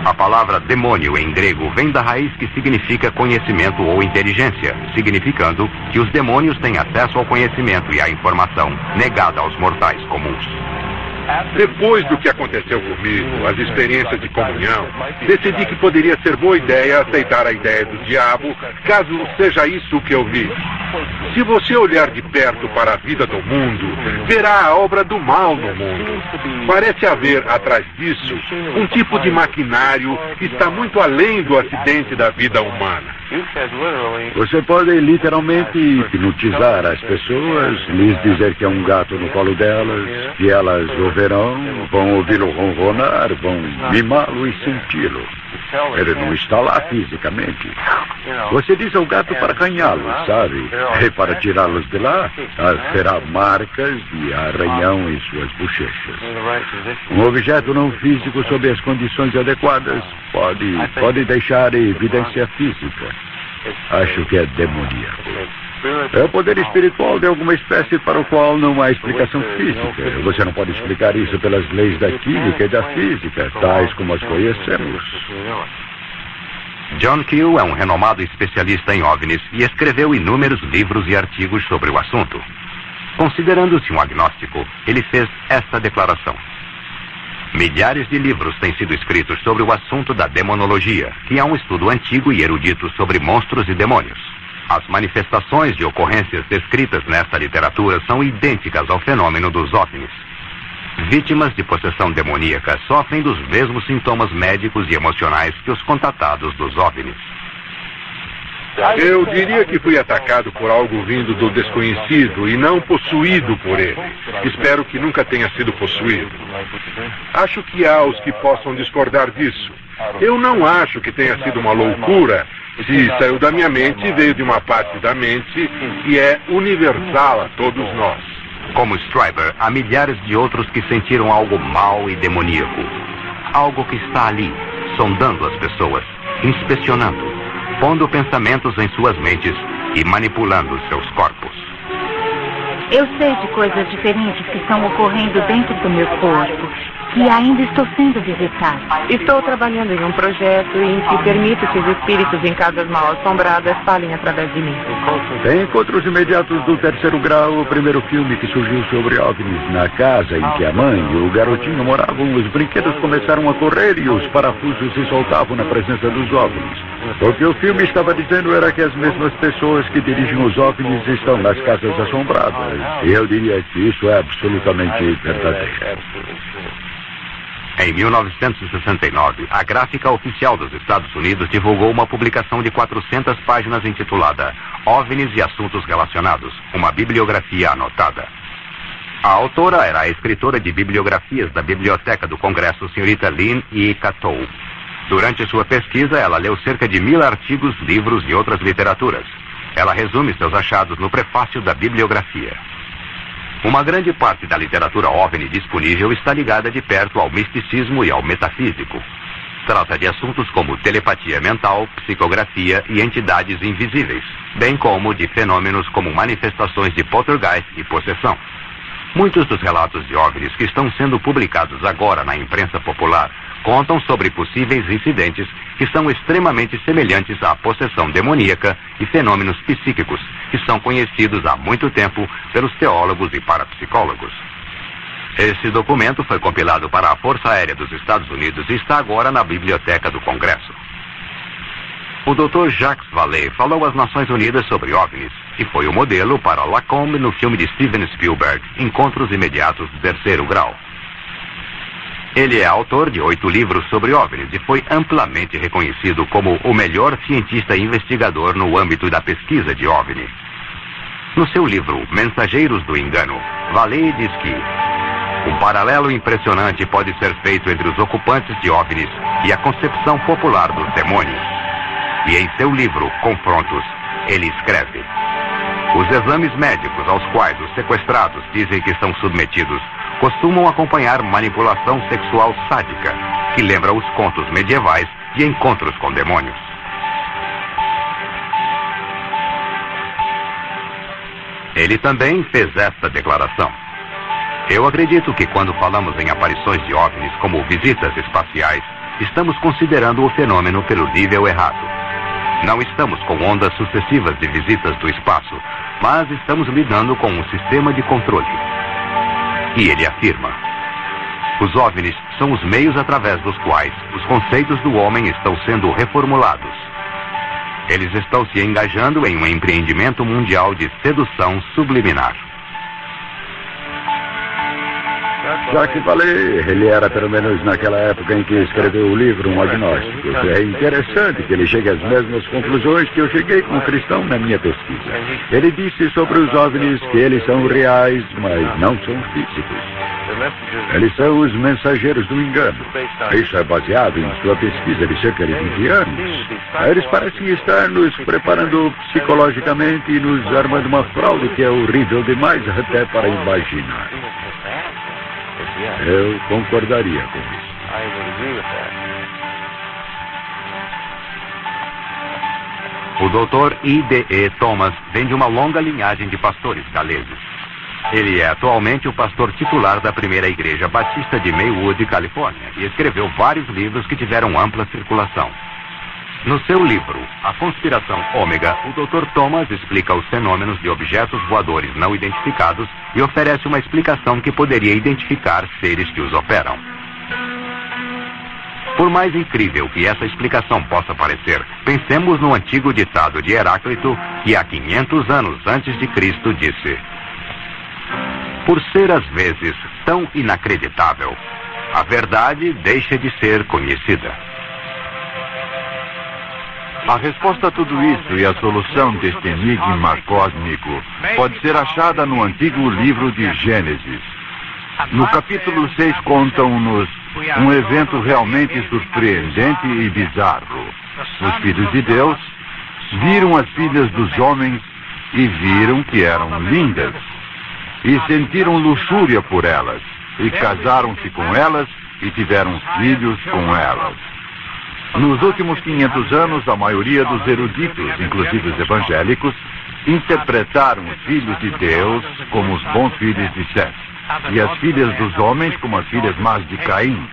A palavra demônio em grego vem da raiz que significa conhecimento ou inteligência, significando que os demônios têm acesso ao conhecimento e à informação negada aos mortais comuns. Depois do que aconteceu comigo, as experiências de comunhão, decidi que poderia ser boa ideia aceitar a ideia do diabo, caso seja isso o que eu vi. Se você olhar de perto para a vida do mundo, verá a obra do mal no mundo. Parece haver, atrás disso, um tipo de maquinário que está muito além do acidente da vida humana. Você pode literalmente hipnotizar as pessoas, lhes dizer que é um gato no colo delas, que elas o verão, vão ouvi-lo ronronar, vão mimá-lo e senti-lo. Ele não está lá fisicamente. Você diz ao gato para ganhá-lo, sabe? E para tirá-los de lá, terá marcas de arranhão em suas bochechas. Um objeto não físico sob as condições adequadas pode deixar evidência física. Acho que é demoníaco. É o poder espiritual de alguma espécie para o qual não há explicação física. Você não pode explicar isso pelas leis da química e da física, tais como as conhecemos. John Keel é um renomado especialista em OVNIs e escreveu inúmeros livros e artigos sobre o assunto. Considerando-se um agnóstico, ele fez esta declaração. Milhares de livros têm sido escritos sobre o assunto da demonologia, que é um estudo antigo e erudito sobre monstros e demônios. As manifestações de ocorrências descritas nesta literatura são idênticas ao fenômeno dos OVNIs. Vítimas de possessão demoníaca sofrem dos mesmos sintomas médicos e emocionais que os contatados dos OVNIs. Eu diria que fui atacado por algo vindo do desconhecido e não possuído por ele. Espero que nunca tenha sido possuído. Acho que há os que possam discordar disso. Eu não acho que tenha sido uma loucura. Se saiu da minha mente, veio de uma parte da mente que é universal a todos nós. Como Stryber, há milhares de outros que sentiram algo mau e demoníaco. Algo que está ali, sondando as pessoas, inspecionando, pondo pensamentos em suas mentes e manipulando seus corpos. Eu sei de coisas diferentes que estão ocorrendo dentro do meu corpo, que ainda estou sendo visitado. Estou trabalhando em um projeto em que permito que os espíritos em casas mal assombradas falem através de mim. Em encontros imediatos do terceiro grau, o primeiro filme que surgiu sobre OVNIs, na casa em que a mãe e o garotinho moravam, os brinquedos começaram a correr e os parafusos se soltavam na presença dos OVNIs. O que o filme estava dizendo era que as mesmas pessoas que dirigem os OVNIs estão nas casas assombradas. E eu diria que isso é absolutamente verdadeiro. Em 1969, a Gráfica Oficial dos Estados Unidos divulgou uma publicação de 400 páginas intitulada OVNIs e Assuntos Relacionados, uma bibliografia anotada. A autora era a escritora de bibliografias da Biblioteca do Congresso, senhorita Lynn E. Catou. Durante sua pesquisa, ela leu cerca de 1000 artigos, livros e outras literaturas. Ela resume seus achados no prefácio da bibliografia. Uma grande parte da literatura OVNI disponível está ligada de perto ao misticismo e ao metafísico. Trata de assuntos como telepatia mental, psicografia e entidades invisíveis, bem como de fenômenos como manifestações de poltergeist e possessão. Muitos dos relatos de OVNIs que estão sendo publicados agora na imprensa popular contam sobre possíveis incidentes que são extremamente semelhantes à possessão demoníaca e fenômenos psíquicos que são conhecidos há muito tempo pelos teólogos e parapsicólogos. Esse documento foi compilado para a Força Aérea dos Estados Unidos e está agora na Biblioteca do Congresso. O Dr. Jacques Vallée falou às Nações Unidas sobre OVNIs e foi o modelo para Lacombe no filme de Steven Spielberg, Encontros Imediatos do Terceiro Grau. Ele é autor de 8 livros sobre OVNIs e foi amplamente reconhecido como o melhor cientista investigador no âmbito da pesquisa de OVNI. No seu livro Mensageiros do Engano, Vallée diz que um paralelo impressionante pode ser feito entre os ocupantes de OVNIs e a concepção popular dos demônios. E em seu livro, Confrontos, ele escreve: os exames médicos aos quais os sequestrados dizem que estão submetidos costumam acompanhar manipulação sexual sádica, que lembra os contos medievais de encontros com demônios. Ele também fez esta declaração: eu acredito que quando falamos em aparições de OVNIs como visitas espaciais, estamos considerando o fenômeno pelo nível errado. Não estamos com ondas sucessivas de visitas do espaço, mas estamos lidando com um sistema de controle. E ele afirma: os OVNIs são os meios através dos quais os conceitos do homem estão sendo reformulados. Eles estão se engajando em um empreendimento mundial de sedução subliminar. Jacques Vallée, ele era pelo menos naquela época em que escreveu o livro Um Agnóstico. É interessante que ele chegue às mesmas conclusões que eu cheguei como cristão na minha pesquisa. Ele disse sobre os OVNIs que eles são reais, mas não são físicos. Eles são os mensageiros do engano. Isso é baseado em sua pesquisa de cerca de 20 anos. Eles parecem estar nos preparando psicologicamente e nos armando uma fraude que é horrível demais até para imaginar. Eu concordaria com isso. O Dr. I.D.E. Thomas vem de uma longa linhagem de pastores galeses. Ele é atualmente o pastor titular da primeira igreja batista de Maywood, Califórnia, e escreveu vários livros que tiveram ampla circulação. No seu livro, A Conspiração Ômega, o Dr. Thomas explica os fenômenos de objetos voadores não identificados e oferece uma explicação que poderia identificar seres que os operam. Por mais incrível que essa explicação possa parecer, pensemos no antigo ditado de Heráclito, que há 500 anos antes de Cristo disse: por ser às vezes tão inacreditável, a verdade deixa de ser conhecida. A resposta a tudo isso e a solução deste enigma cósmico pode ser achada no antigo livro de Gênesis. No capítulo 6 contam-nos um evento realmente surpreendente e bizarro. Os filhos de Deus viram as filhas dos homens e viram que eram lindas. E sentiram luxúria por elas. E casaram-se com elas e tiveram filhos com elas. Nos últimos 500 anos, a maioria dos eruditos, inclusive os evangélicos, interpretaram os filhos de Deus como os bons filhos de Sete, e as filhas dos homens como as filhas más de Caim.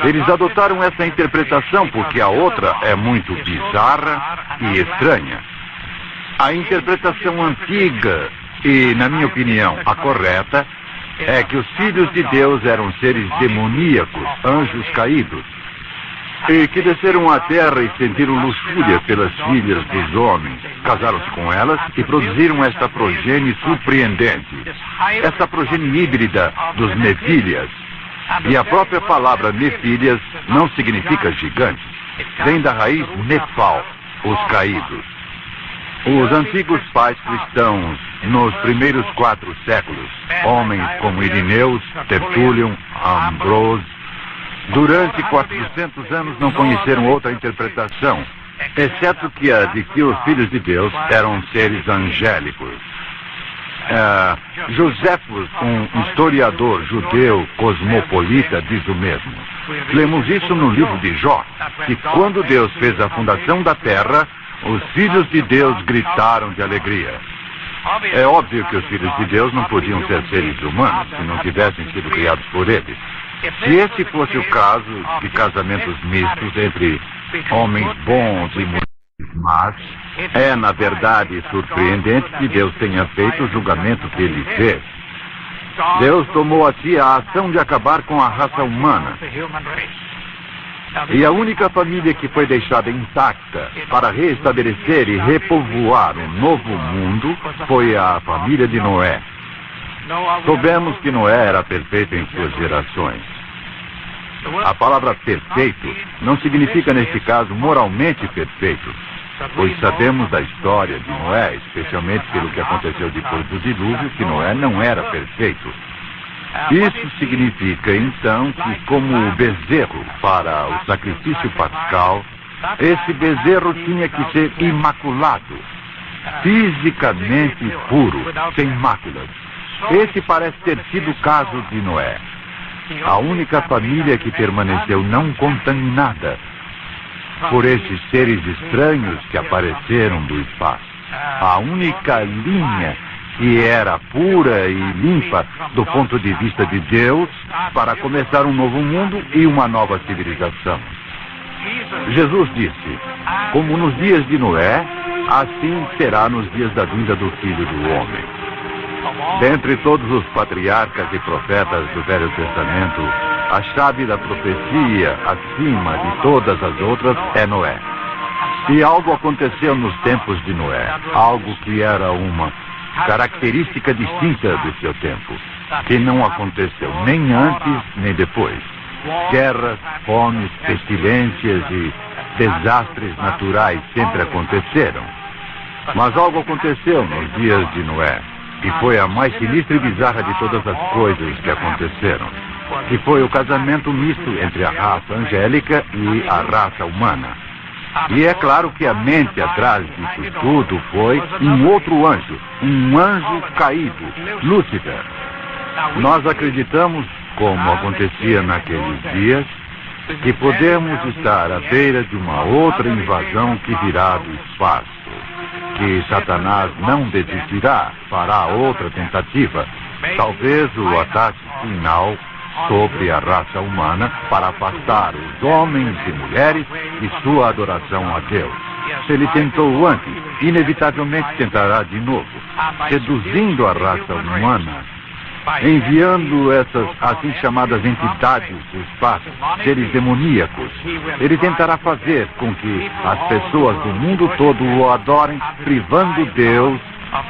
Eles adotaram essa interpretação porque a outra é muito bizarra e estranha. A interpretação antiga e, na minha opinião, a correta, é que os filhos de Deus eram seres demoníacos, anjos caídos, e que desceram à terra e sentiram luxúria pelas filhas dos homens, casaram-se com elas e produziram esta progenie surpreendente, esta progenie híbrida dos Nefílias. E a própria palavra Nefílias não significa gigantes, vem da raiz Nefal, os caídos. Os antigos pais cristãos, nos primeiros 4 séculos, homens como Irineu, Tertulion, Ambrose, durante 400 anos não conheceram outra interpretação, exceto que a de que os filhos de Deus eram seres angélicos. Joséfos, um historiador judeu cosmopolita, diz o mesmo. Lemos isso no livro de Jó, que quando Deus fez a fundação da terra, os filhos de Deus gritaram de alegria. É óbvio que os filhos de Deus não podiam ser seres humanos se não tivessem sido criados por eles. Se esse fosse o caso de casamentos mistos entre homens bons e mulheres más, é, na verdade, surpreendente que Deus tenha feito o julgamento que ele fez. Deus tomou a si a ação de acabar com a raça humana. E a única família que foi deixada intacta para reestabelecer e repovoar um novo mundo foi a família de Noé. Soubemos que Noé era perfeito em suas gerações. A palavra perfeito não significa, neste caso, moralmente perfeito, pois sabemos da história de Noé, especialmente pelo que aconteceu depois do dilúvio, que Noé não era perfeito. Isso significa, então, que como o bezerro para o sacrifício pascal, esse bezerro tinha que ser imaculado, fisicamente puro, sem máculas. Esse parece ter sido o caso de Noé. A única família que permaneceu não contaminada por esses seres estranhos que apareceram do espaço. A única linha que era pura e limpa do ponto de vista de Deus para começar um novo mundo e uma nova civilização. Jesus disse: como nos dias de Noé, assim será nos dias da vinda do Filho do Homem. Dentre todos os patriarcas e profetas do Velho Testamento, a chave da profecia, acima de todas as outras, é Noé. E algo aconteceu nos tempos de Noé, algo que era uma característica distinta do seu tempo, que não aconteceu nem antes nem depois. Guerras, fomes, pestilências e desastres naturais sempre aconteceram. Mas algo aconteceu nos dias de Noé, e foi a mais sinistra e bizarra de todas as coisas que aconteceram, que foi o casamento misto entre a raça angélica e a raça humana. E é claro que a mente atrás disso tudo foi um outro anjo, um anjo caído, Lúcifer. Nós acreditamos, como acontecia naqueles dias, que podemos estar à beira de uma outra invasão que virá do espaço, que Satanás não desistirá, fará outra tentativa, talvez o ataque final sobre a raça humana para afastar os homens e mulheres de sua adoração a Deus. Se ele tentou antes, inevitavelmente tentará de novo, seduzindo a raça humana, enviando essas assim chamadas entidades do espaço, seres demoníacos. Ele tentará fazer com que as pessoas do mundo todo o adorem, privando Deus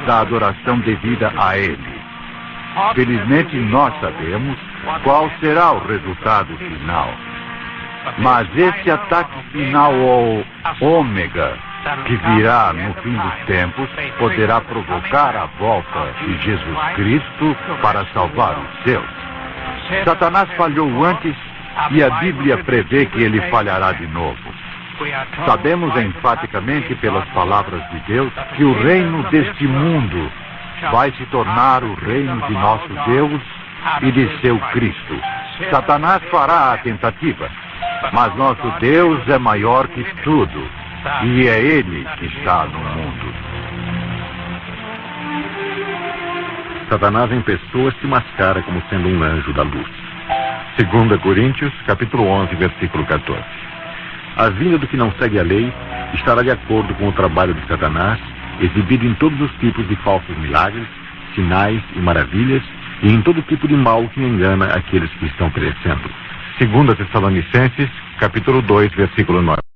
da adoração devida a ele. Felizmente nós sabemos qual será o resultado final. Mas esse ataque final ao ômega, que virá no fim dos tempos, poderá provocar a volta de Jesus Cristo para salvar os seus. Satanás falhou antes e a Bíblia prevê que ele falhará de novo. Sabemos enfaticamente pelas palavras de Deus que o reino deste mundo vai se tornar o reino de nosso Deus e de seu Cristo. Satanás fará a tentativa, mas nosso Deus é maior que tudo, e é Ele que está no mundo. Satanás em pessoa se mascara como sendo um anjo da luz. 2 Coríntios, capítulo 11, versículo 14. A vinda do que não segue a lei estará de acordo com o trabalho de Satanás, exibido em todos os tipos de falsos milagres, sinais e maravilhas, e em todo tipo de mal que engana aqueles que estão perecendo. 2 Tessalonicenses, capítulo 2, versículo 9.